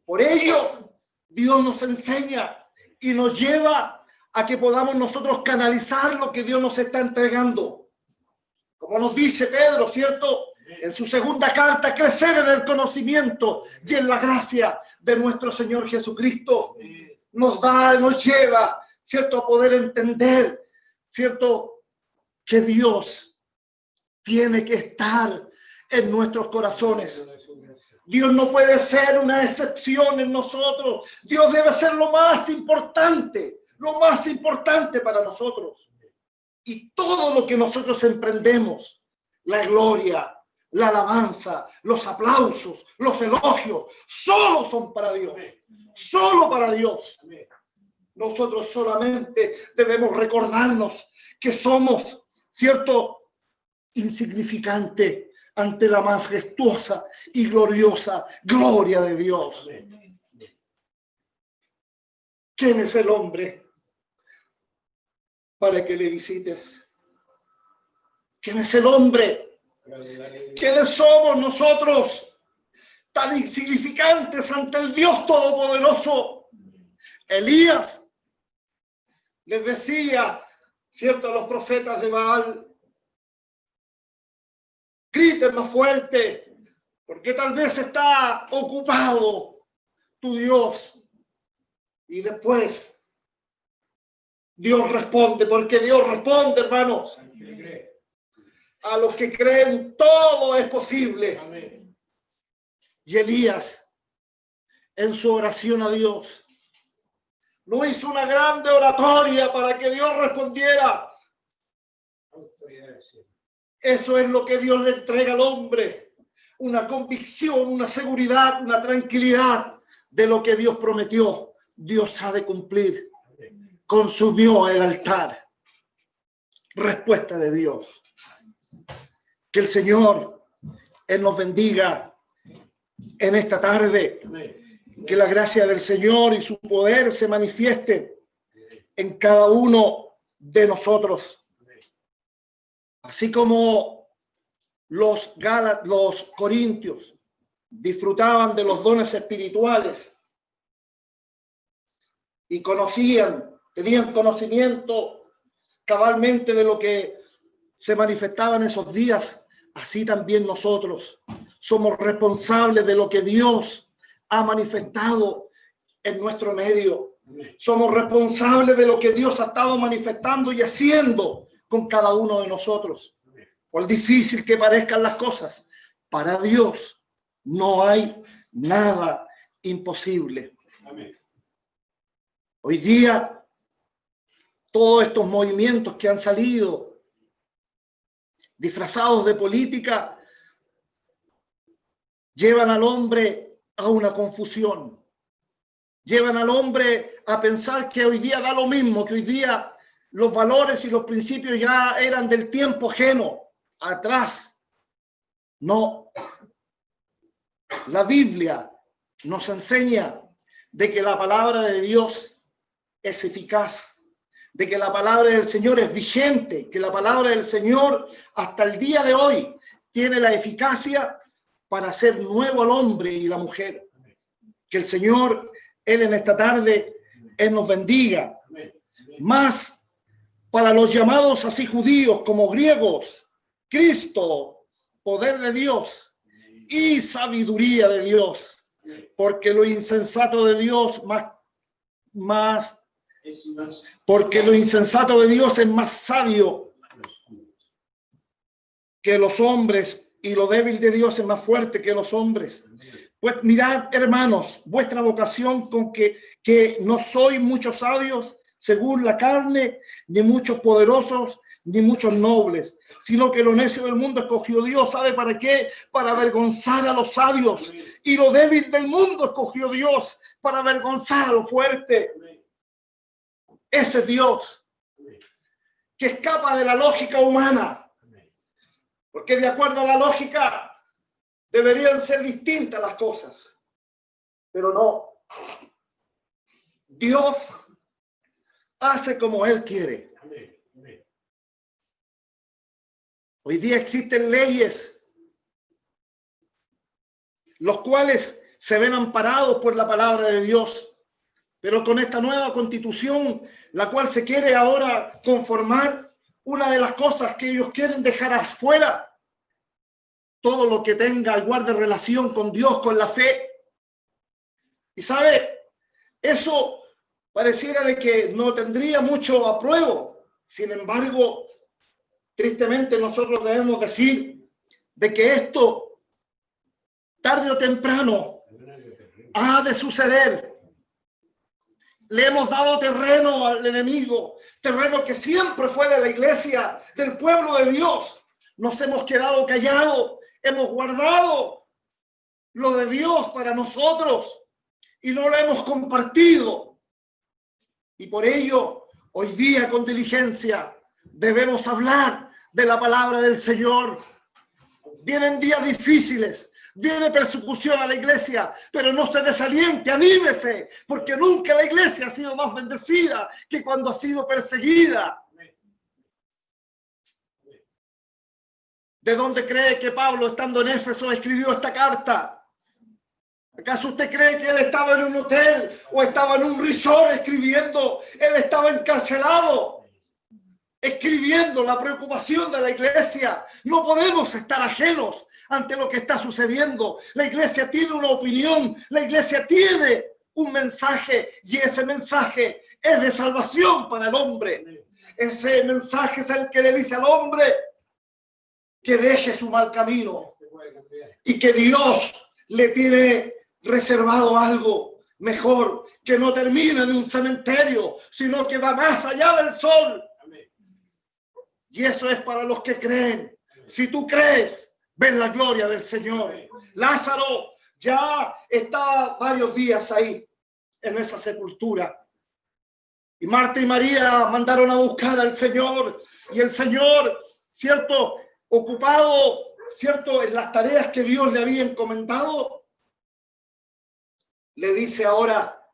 Por ello, Dios nos enseña y nos lleva a que podamos nosotros canalizar lo que Dios nos está entregando. Como nos dice Pedro, ¿cierto? En su segunda carta, crecer en el conocimiento y en la gracia de nuestro Señor Jesucristo. Nos lleva, ¿cierto? A poder entender, ¿cierto? Que Dios tiene que estar en nuestros corazones. Dios no puede ser una excepción en nosotros. Dios debe ser lo más importante para nosotros. Y todo lo que nosotros emprendemos, la gloria, la alabanza, los aplausos, los elogios, solo son para Dios. Solo para Dios. Nosotros solamente debemos recordarnos que somos, ¿cierto?, insignificante ante la majestuosa y gloriosa gloria de Dios. ¿Quién es el hombre para que le visites? ¿Quién es el hombre? ¿Quiénes somos nosotros tan insignificantes ante el Dios Todopoderoso? Elías les decía, ¿cierto?, a los profetas de Baal: griten más fuerte, porque tal vez está ocupado tu Dios. Y después Dios responde, porque Dios responde, hermanos. A los que creen todo es posible. Amén. Y Elías, en su oración a Dios, no hizo una grande oratoria para que Dios respondiera. Eso es lo que Dios le entrega al hombre: una convicción, una seguridad, una tranquilidad de lo que Dios prometió. Dios ha de cumplir. Consumió el altar. Respuesta de Dios. Que el Señor, Él nos bendiga en esta tarde. Que la gracia del Señor y su poder se manifieste en cada uno de nosotros. Así como los corintios disfrutaban de los dones espirituales y tenían conocimiento cabalmente de lo que se manifestaba en esos días, así también nosotros somos responsables de lo que Dios ha manifestado en nuestro medio. Somos responsables de lo que Dios ha estado manifestando y haciendo con cada uno de nosotros. Por difícil que parezcan las cosas, para Dios no hay nada imposible. Amén. Hoy día, todos estos movimientos que han salido disfrazados de política llevan al hombre a una confusión. Llevan al hombre a pensar que hoy día da lo mismo, que hoy día los valores y los principios ya eran del tiempo ajeno, atrás. No. La Biblia nos enseña de que la palabra de Dios es eficaz, de que la palabra del Señor es vigente, que la palabra del Señor hasta el día de hoy tiene la eficacia para hacer nuevo al hombre y la mujer. Que el Señor, Él en esta tarde, Él nos bendiga. Más para los llamados así judíos como griegos, Cristo, poder de Dios y sabiduría de Dios, porque lo insensato de Dios porque lo insensato de Dios es más sabio que los hombres, y lo débil de Dios es más fuerte que los hombres. Pues mirad, hermanos, vuestra vocación, con que no sois muchos sabios según la carne, ni muchos poderosos, ni muchos nobles, sino que lo necio del mundo escogió Dios. ¿Sabe para qué? Para avergonzar a los sabios. Y lo débil del mundo escogió Dios para avergonzar a lo fuerte. Ese es Dios, que escapa de la lógica humana, porque de acuerdo a la lógica deberían ser distintas las cosas, pero no. Dios hace como Él quiere. Hoy día existen leyes, los cuales se ven amparados por la palabra de Dios, pero con esta nueva constitución, la cual se quiere ahora conformar, una de las cosas que ellos quieren dejar afuera, todo lo que tenga y guarde relación con Dios, con la fe. Y sabe, eso pareciera de que no tendría mucho apruebo. Sin embargo, tristemente nosotros debemos decir de que esto, tarde o temprano, ha de suceder. Le hemos dado terreno al enemigo, terreno que siempre fue de la iglesia, del pueblo de Dios. Nos hemos quedado callados, hemos guardado lo de Dios para nosotros y no lo hemos compartido. Y por ello, hoy día con diligencia debemos hablar de la palabra del Señor. Vienen días difíciles. Viene persecución a la iglesia, pero no se desaliente, anímese, porque nunca la iglesia ha sido más bendecida que cuando ha sido perseguida. ¿De dónde cree que Pablo, estando en Éfeso, escribió esta carta? ¿Acaso usted cree que él estaba en un hotel o estaba en un resort escribiendo? Él estaba encarcelado, escribiendo la preocupación de la iglesia. No podemos estar ajenos ante lo que está sucediendo. La iglesia tiene una opinión, la iglesia tiene un mensaje y ese mensaje es de salvación para el hombre. Ese mensaje es el que le dice al hombre que deje su mal camino y que Dios le tiene reservado algo mejor, que no termina en un cementerio, sino que va más allá del sol. Y eso es para los que creen. Si tú crees, ven la gloria del Señor. Lázaro ya estaba varios días ahí, en esa sepultura. Y Marta y María mandaron a buscar al Señor. Y el Señor, cierto, ocupado, cierto, en las tareas que Dios le había encomendado, le dice ahora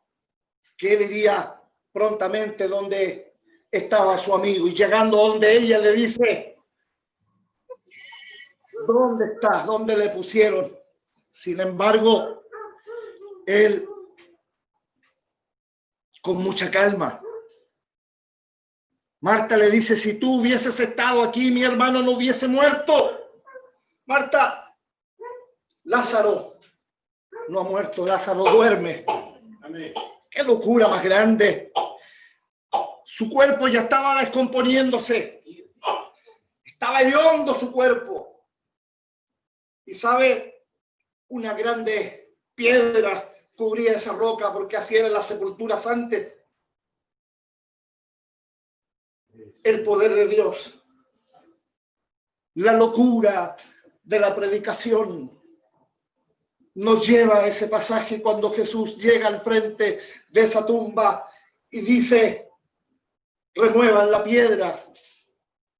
que él iría prontamente donde estaba su amigo, y llegando donde ella le dice: ¿dónde está? ¿Dónde le pusieron? Sin embargo, él, con mucha calma, Marta le dice: si tú hubieses estado aquí, mi hermano no hubiese muerto. Marta, Lázaro no ha muerto, Lázaro duerme. Amén. Qué locura más grande. Su cuerpo ya estaba descomponiéndose. Estaba hediondo su cuerpo. Y sabe, una grande piedra cubría esa roca, porque así eran las sepulturas antes. El poder de Dios. La locura de la predicación nos lleva a ese pasaje cuando Jesús llega al frente de esa tumba y dice: remuevan la piedra.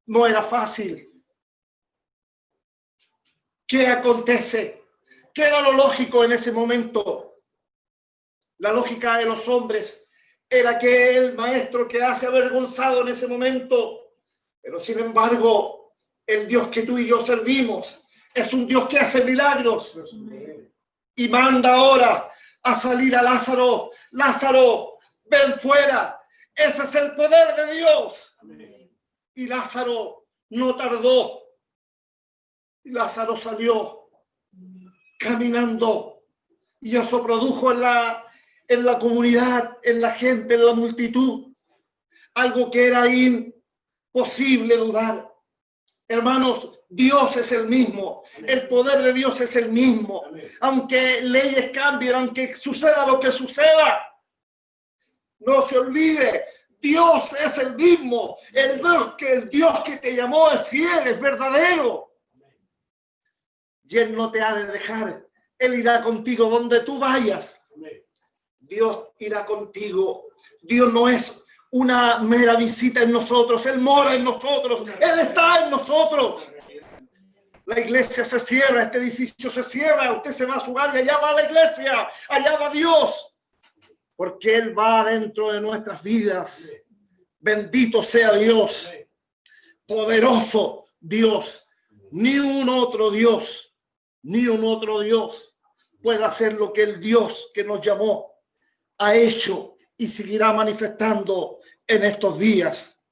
No era fácil. ¿Qué acontece? ¿Qué era lo lógico en ese momento? La lógica de los hombres era que el maestro quedase avergonzado en ese momento. Pero sin embargo, el Dios que tú y yo servimos es un Dios que hace milagros. Y manda ahora a salir a Lázaro. Lázaro, ven fuera. Ese es el poder de Dios. Amén. Y Lázaro no tardó. Y Lázaro salió caminando. Y eso produjo en la comunidad, en la gente, en la multitud, algo que era imposible dudar. Hermanos, Dios es el mismo. El poder de Dios es el mismo. Aunque leyes cambien, aunque suceda lo que suceda, no se olvide, Dios es el mismo. El Dios que te llamó es fiel, es verdadero. Y Él no te ha de dejar. Él irá contigo donde tú vayas. Dios irá contigo. Dios no es una mera visita en nosotros. Él mora en nosotros. Él está en nosotros. La iglesia se cierra, este edificio se cierra. Usted se va a su hogar y allá va la iglesia. Allá va Dios. Porque Él va dentro de nuestras vidas. Bendito sea Dios. Poderoso Dios. Ni un otro Dios, ni un otro Dios puede hacer lo que el Dios que nos llamó ha hecho y seguirá manifestando en estos días.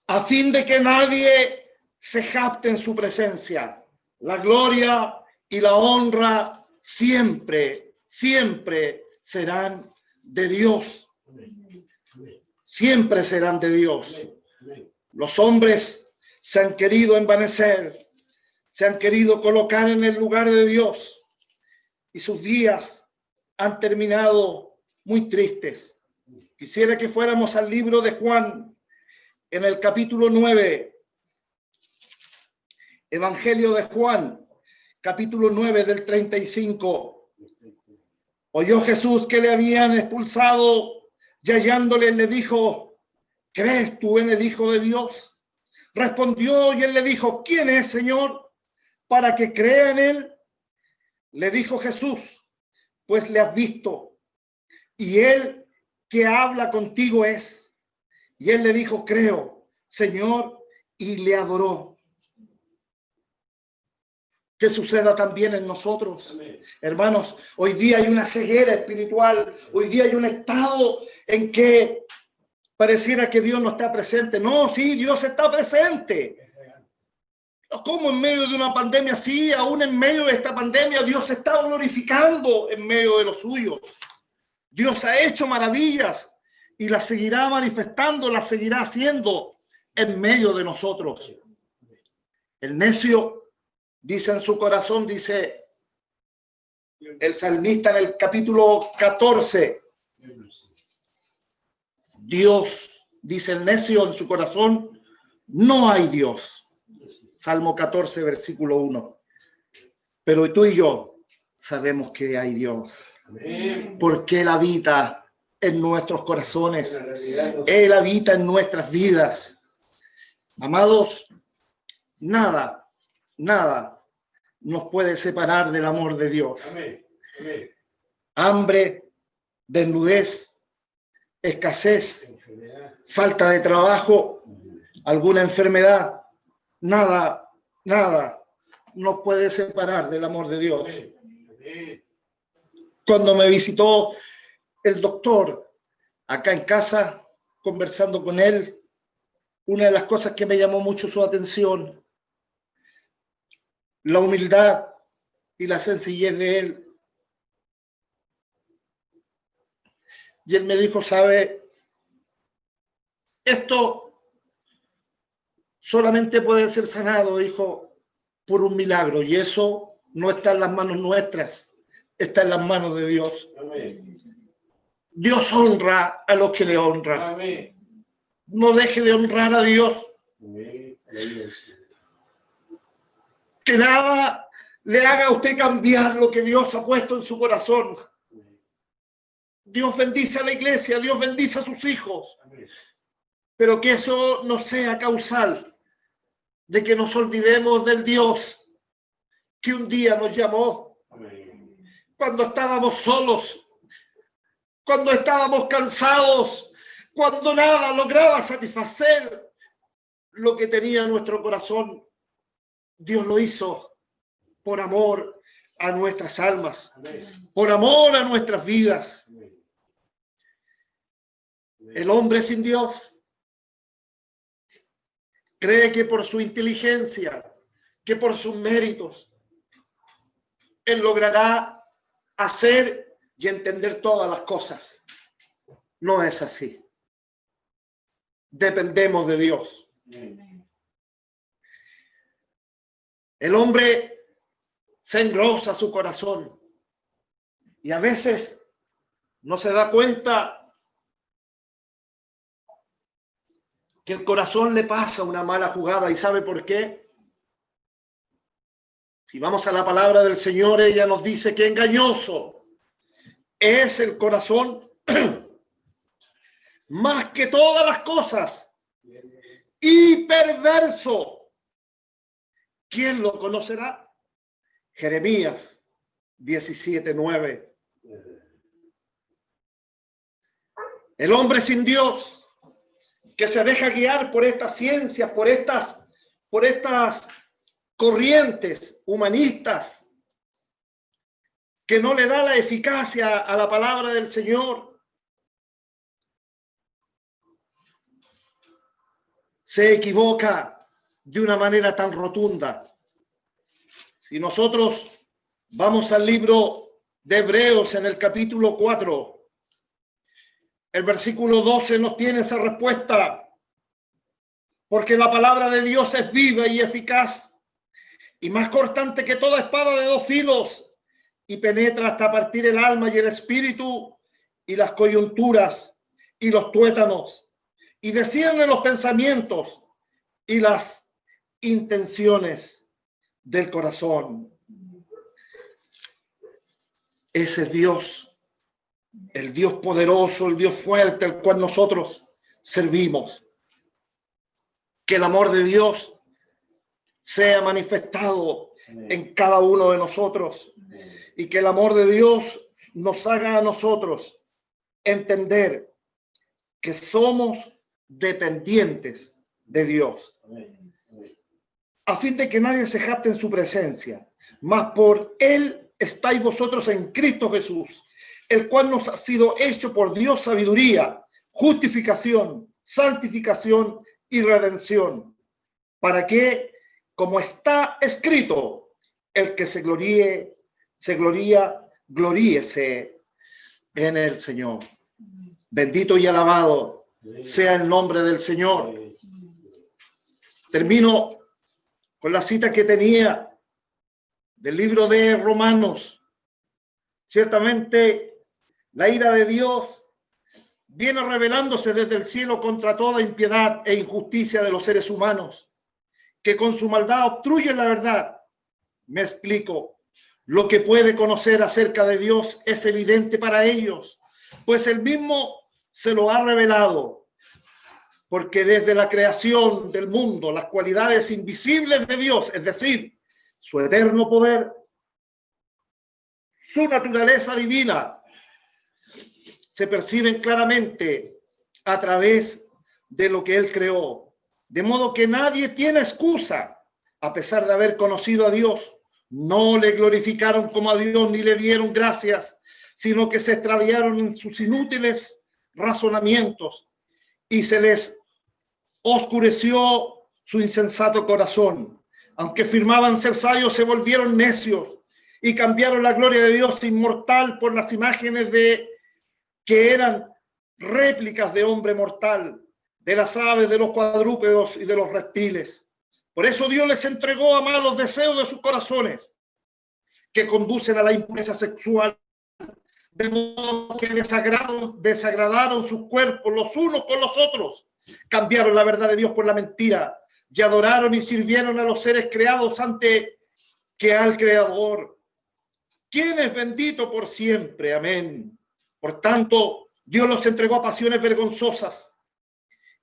A fin de que nadie se jacte en su presencia. La gloria y la honra siempre, siempre serán de Dios. Siempre serán de Dios. Los hombres se han querido envanecer, se han querido colocar en el lugar de Dios y sus días han terminado muy tristes. Quisiera que fuéramos al libro de Juan, en el capítulo 9, Evangelio de Juan, capítulo 9 del 35. Oyó Jesús que le habían expulsado y hallándole le dijo: ¿crees tú en el Hijo de Dios? Respondió y él le dijo: ¿quién es, Señor, para que crea en él? Le dijo Jesús: pues le has visto, y él que habla contigo es. Y él le dijo: creo, Señor, y le adoró. Que suceda también en nosotros. Amén. Hermanos, hoy día hay una ceguera espiritual, hoy día hay un estado en que pareciera que Dios no está presente. No, sí, Dios está presente. ¿Cómo en medio de una pandemia? Sí, aún en medio de esta pandemia Dios se está glorificando en medio de los suyos. Dios ha hecho maravillas y las seguirá manifestando, las seguirá haciendo en medio de nosotros. El necio dice en su corazón, dice el salmista en el capítulo 14, Dios, dice el necio en su corazón, no hay Dios. Salmo 14, versículo 1. Pero tú y yo sabemos que hay Dios. Porque Él habita en nuestros corazones. Él habita en nuestras vidas. Amados, nada nos puede separar del amor de Dios. Hambre, desnudez, escasez, falta de trabajo, alguna enfermedad, nada nos puede separar del amor de Dios. Cuando me visitó el doctor acá en casa, conversando con él, una de las cosas que me llamó mucho su atención, la humildad y la sencillez de él. Y él me dijo: ¿sabe? Esto solamente puede ser sanado, dijo, por un milagro. Y eso no está en las manos nuestras, está en las manos de Dios. Amén. Dios honra a los que le honran. Amén. No deje de honrar a Dios. Amén. Que nada le haga a usted cambiar lo que Dios ha puesto en su corazón. Dios bendice a la iglesia, Dios bendice a sus hijos. Pero que eso no sea causal de que nos olvidemos del Dios que un día nos llamó. Cuando estábamos solos, cuando estábamos cansados, cuando nada lograba satisfacer lo que tenía nuestro corazón. Dios lo hizo por amor a nuestras almas, por amor a nuestras vidas. El hombre sin Dios cree que por su inteligencia, que por sus méritos, él logrará hacer y entender todas las cosas. No es así. Dependemos de Dios. El hombre se engrosa su corazón y a veces no se da cuenta que el corazón le pasa una mala jugada. ¿Y sabe por qué? Si vamos a la palabra del Señor, ella nos dice que engañoso es el corazón más que todas las cosas y perverso. ¿Quién lo conocerá? Jeremías 17:9. El hombre sin Dios que se deja guiar por estas ciencias, por estas corrientes humanistas, que no le da la eficacia a la palabra del Señor, se equivoca de una manera tan rotunda. Si nosotros vamos al libro de Hebreos en el capítulo 4, el versículo 12 nos tiene esa respuesta, porque la palabra de Dios es viva y eficaz y más cortante que toda espada de dos filos, y penetra hasta partir el alma y el espíritu y las coyunturas y los tuétanos, y discierne los pensamientos y las intenciones del corazón. Ese es Dios, el Dios poderoso, el Dios fuerte, el cual nosotros servimos. Que el amor de Dios sea manifestado en cada uno de nosotros, y que el amor de Dios nos haga a nosotros entender que somos dependientes de Dios, a fin de que nadie se jacte en su presencia, mas por Él estáis vosotros en Cristo Jesús, el cual nos ha sido hecho por Dios sabiduría, justificación, santificación y redención, para que, como está escrito, el que se gloríese en el Señor. Bendito y alabado sea el nombre del Señor. Termino con la cita que tenía del libro de Romanos. Ciertamente, la ira de Dios viene revelándose desde el cielo contra toda impiedad e injusticia de los seres humanos, que con su maldad obstruyen la verdad. Me explico. Lo que puede conocer acerca de Dios es evidente para ellos, pues Él mismo se lo ha revelado, porque desde la creación del mundo, las cualidades invisibles de Dios, es decir, su eterno poder, su naturaleza divina, se perciben claramente a través de lo que Él creó. De modo que nadie tiene excusa, a pesar de haber conocido a Dios. No le glorificaron como a Dios ni le dieron gracias, sino que se extraviaron en sus inútiles razonamientos y se les oscureció su insensato corazón. Aunque afirmaban ser sabios, se volvieron necios y cambiaron la gloria de Dios inmortal por las imágenes que eran réplicas de hombre mortal, de las aves, de los cuadrúpedos y de los reptiles. Por eso Dios les entregó a malos deseos de sus corazones, que conducen a la impureza sexual, de modo que desagradaron sus cuerpos los unos con los otros, cambiaron la verdad de Dios por la mentira, y adoraron y sirvieron a los seres creados antes que al Creador, quien es bendito por siempre. Amén. Por tanto, Dios los entregó a pasiones vergonzosas.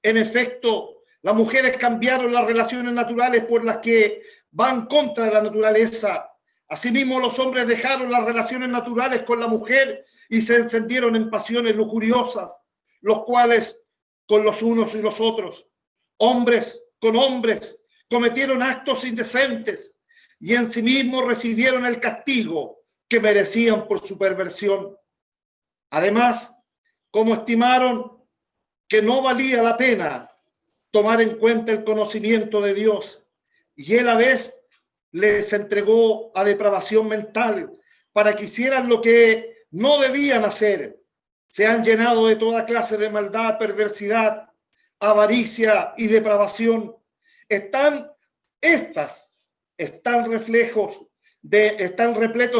En efecto, las mujeres cambiaron las relaciones naturales por las que van contra la naturaleza. Asimismo, los hombres dejaron las relaciones naturales con la mujer y se encendieron en pasiones lujuriosas, los cuales con los unos y los otros, hombres con hombres, cometieron actos indecentes y en sí mismos recibieron el castigo que merecían por su perversión. Además, como estimaron que no valía la pena tomar en cuenta el conocimiento de Dios, y Él a vez les entregó a depravación mental para que hicieran lo que no debían hacer, se han llenado de toda clase de maldad, perversidad, avaricia y depravación. Están repletos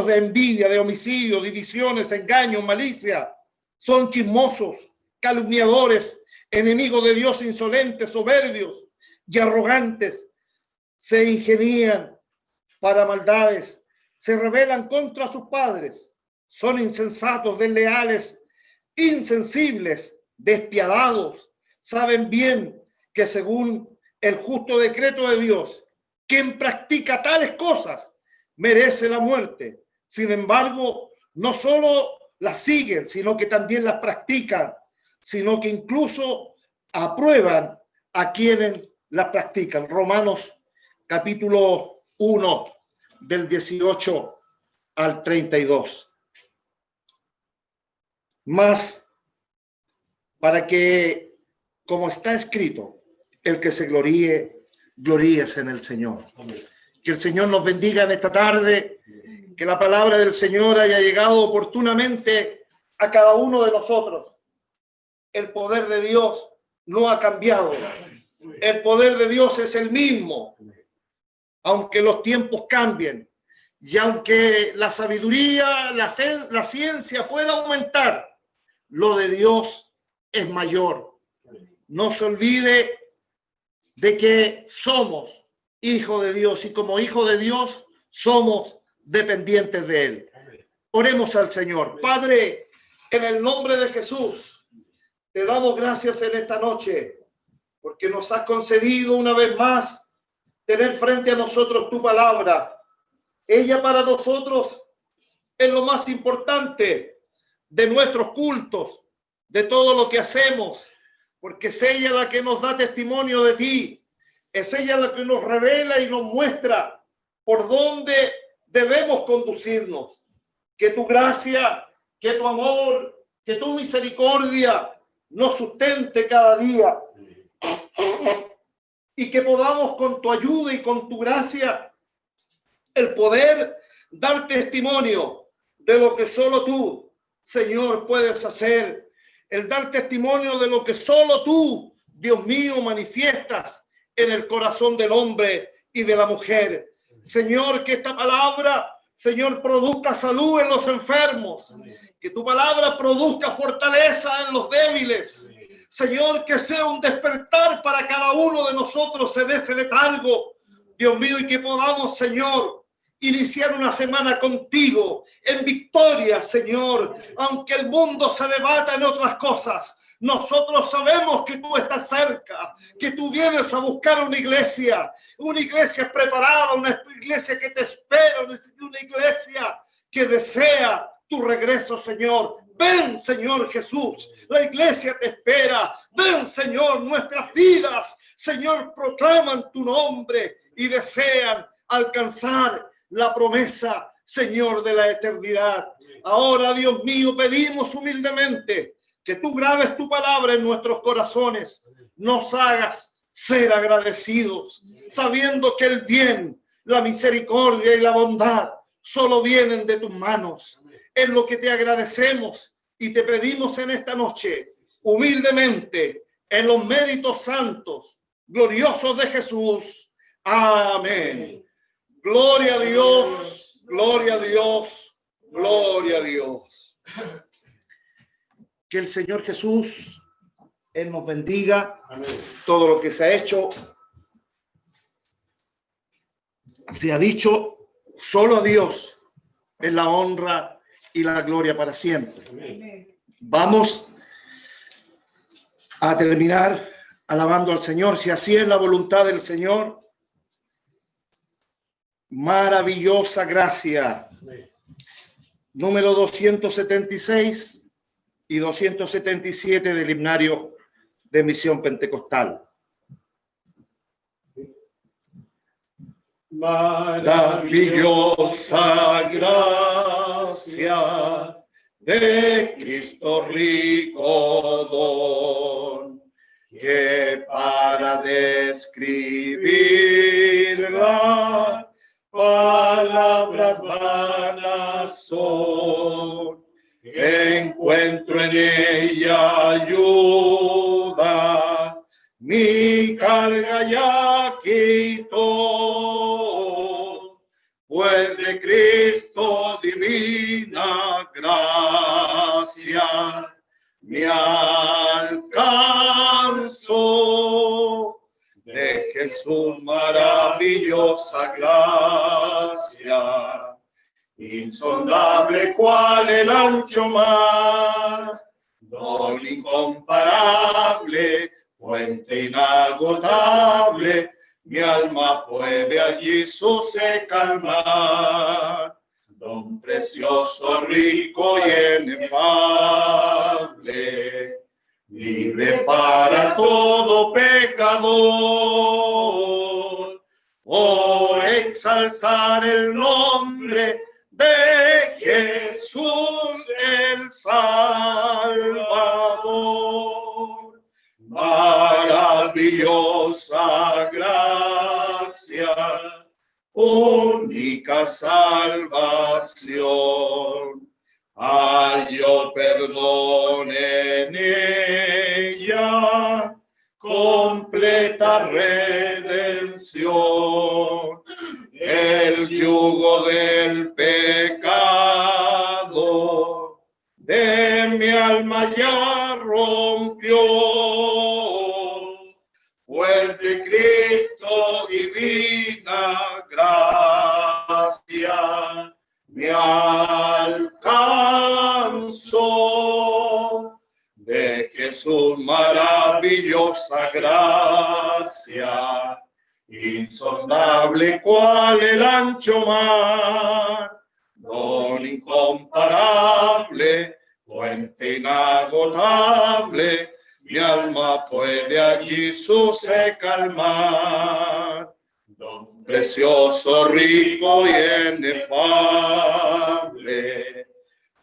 de envidia, de homicidio, divisiones, engaños, malicia. Son chismosos, calumniadores, enemigos de Dios, insolentes, soberbios y arrogantes. Se ingenian para maldades, se rebelan contra sus padres, son insensatos, desleales, insensibles, despiadados. Saben bien que según el justo decreto de Dios, quien practica tales cosas merece la muerte. Sin embargo, no solo las siguen, sino que también las practican, sino que incluso aprueban a quienes la practican. Romanos capítulo 1 del 18 al 32. Mas para que, como está escrito, el que se gloríe, gloríese en el Señor. Que el Señor nos bendiga en esta tarde, que la palabra del Señor haya llegado oportunamente a cada uno de nosotros. El poder de Dios no ha cambiado. El poder de Dios es el mismo, aunque los tiempos cambien y aunque la sabiduría, la ciencia pueda aumentar, lo de Dios es mayor. No se olvide de que somos hijos de Dios y como hijos de Dios somos dependientes de Él. Oremos al Señor. Padre, en el nombre de Jesús, te damos gracias en esta noche porque nos has concedido una vez más tener frente a nosotros tu palabra. Ella para nosotros es lo más importante de nuestros cultos, de todo lo que hacemos, porque es ella la que nos da testimonio de ti, es ella la que nos revela y nos muestra por dónde debemos conducirnos. Que tu gracia, que tu amor, que tu misericordia nos sustente cada día y que podamos con tu ayuda y con tu gracia el poder dar testimonio de lo que solo tú, Señor, puedes hacer, el dar testimonio de lo que solo tú, Dios mío, manifiestas en el corazón del hombre y de la mujer. Señor, que esta palabra, Señor, produzca salud en los enfermos, que tu palabra produzca fortaleza en los débiles. Señor, que sea un despertar para cada uno de nosotros en ese letargo, Dios mío, y que podamos, Señor, iniciar una semana contigo en victoria, Señor, aunque el mundo se debata en otras cosas. Nosotros sabemos que tú estás cerca, que tú vienes a buscar una iglesia preparada, una iglesia que te espera, una iglesia que desea tu regreso, Señor. Ven, Señor Jesús, la iglesia te espera. Ven, Señor, nuestras vidas, Señor, proclaman tu nombre y desean alcanzar la promesa, Señor, de la eternidad. Ahora, Dios mío, pedimos humildemente que tú grabes tu palabra en nuestros corazones, nos hagas ser agradecidos, sabiendo que el bien, la misericordia y la bondad solo vienen de tus manos. Es lo que te agradecemos y te pedimos en esta noche, humildemente, en los méritos santos, gloriosos de Jesús. Amén. Gloria a Dios, gloria a Dios, gloria a Dios. Que el Señor Jesús, Él nos bendiga. Amén. Todo lo que se ha hecho, se ha dicho, solo a Dios es la honra y la gloria para siempre. Amén. Vamos a terminar alabando al Señor, si así es la voluntad del Señor. Maravillosa gracia. Amén. Número 276 y 277 del himnario de Misión Pentecostal. Maravillosa gracia de Cristo rico don, que para describirla palabras vanas son. Encuentro en ella ayuda, mi carga ya quitó, pues de Cristo divina gracia me alcanzó. De Jesús maravillosa gracia, insondable cual el ancho mar, don incomparable, fuente inagotable, mi alma puede allí su sed calmar. Don precioso, rico y inefable, libre para todo pecador. Oh, exaltar el nombre de Jesús el Salvador. Maravillosa gracia, única salvación. Hallo perdón en ella, completa redención. El yugo del pecado de mi alma ya rompió, pues de Cristo divina gracia me alcanzó. De Jesús maravillosa gracia, insondable cual el ancho mar, don incomparable, fuente inagotable, mi alma puede allí su sed calmar. Don precioso, rico y inefable,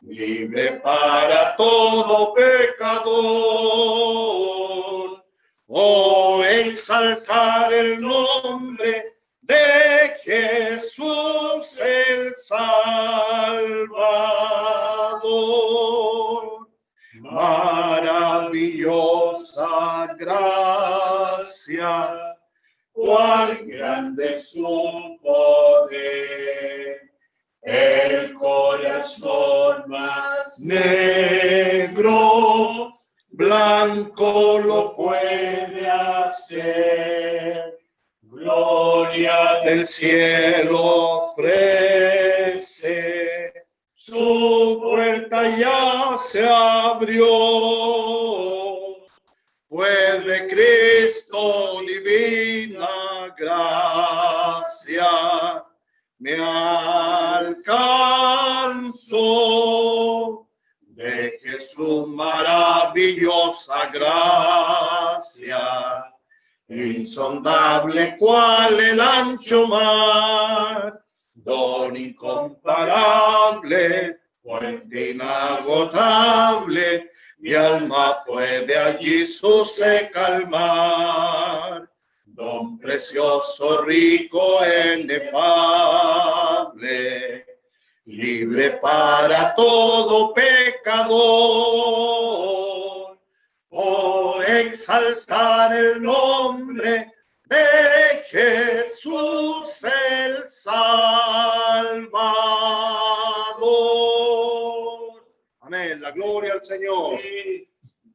libre para todo pecador. Oh, exaltar el nombre de Jesús el Salvador. Maravillosa gracia, cuán grande su poder. El corazón más negro, blanco lo puede hacer. Gloria del cielo ofrece, su puerta ya se abrió. Pues de Cristo divina gracia me alcanzó. De Jesús maravillosa gracia, insondable cual el ancho mar, don incomparable, fuente inagotable, mi alma puede allí su sed calmar. Don precioso, rico, inefable, libre para todo pecador. Oh, exaltar el nombre de Jesús el Salvador. Amén. La gloria al Señor.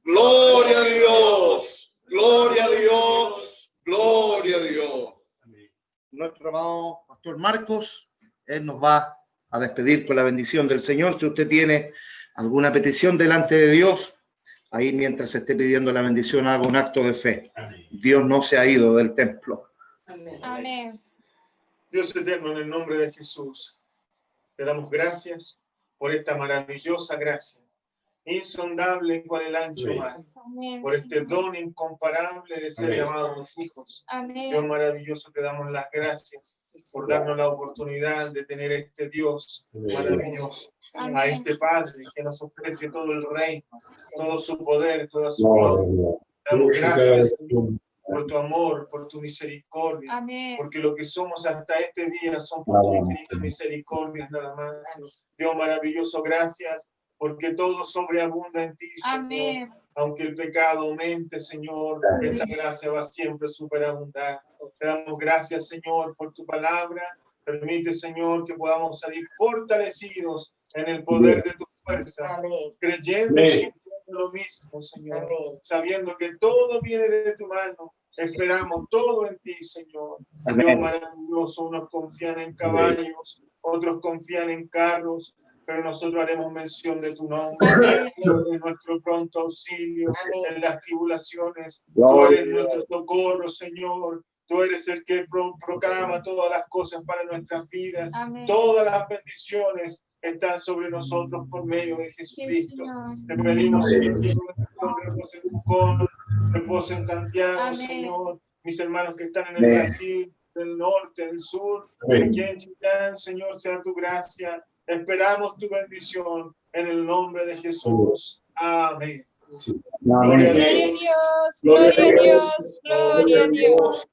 Gloria a Dios. Gloria a Dios. Gloria a Dios. Nuestro amado pastor Marcos, él nos va a despedir con la bendición del Señor. Si usted tiene alguna petición delante de Dios, ahí mientras se esté pidiendo la bendición, haga un acto de fe. Amén. Dios no se ha ido del templo. Amén. Amén. Dios eterno, en el nombre de Jesús, te damos gracias por esta maravillosa gracia, insondable cual el ancho mar, por este don incomparable de ser llamados hijos. Amén. Dios maravilloso, te damos las gracias por darnos la oportunidad de tener este Dios maravilloso, Amén. a este Padre que nos ofrece todo el reino, todo su poder, toda su gloria. Damos gracias, Señor, por tu amor, por tu misericordia. Amén. Porque lo que somos hasta este día son por tu infinita misericordia nada más. Dios maravilloso, gracias, porque todo sobreabunda en ti, Señor. Amén. Aunque el pecado aumente, Señor, esta gracia va siempre a superabundar. Te damos gracias, Señor, por tu palabra. Permite, Señor, que podamos salir fortalecidos en el poder de tu fuerza, creyendo y sintiendo lo mismo, Señor, sabiendo que todo viene de tu mano. Esperamos todo en ti, Señor. Amén. Dios maravilloso, unos confían en caballos, otros confían en carros, pero nosotros haremos mención de tu nombre. Tú eres nuestro pronto auxilio en las tribulaciones. Tú eres nuestro socorro, Señor. Tú eres el que proclama todas las cosas para nuestras vidas. Amén. Todas las bendiciones está sobre nosotros por medio de Jesucristo. Sí, Te Señor. pedimos, Señor, que tu bendición repose en Pucón, repose en Santiago, Amén. Señor. Mis hermanos que están en el Amén. Brasil, en el norte, en el sur, Amén. aquí en Chillán, Señor, sea tu gracia. Esperamos tu bendición en el nombre de Jesús. Amén. Sí. Gloria a Gloria a Dios. Dios, Gloria a gloria a Dios. Dios, gloria a Dios.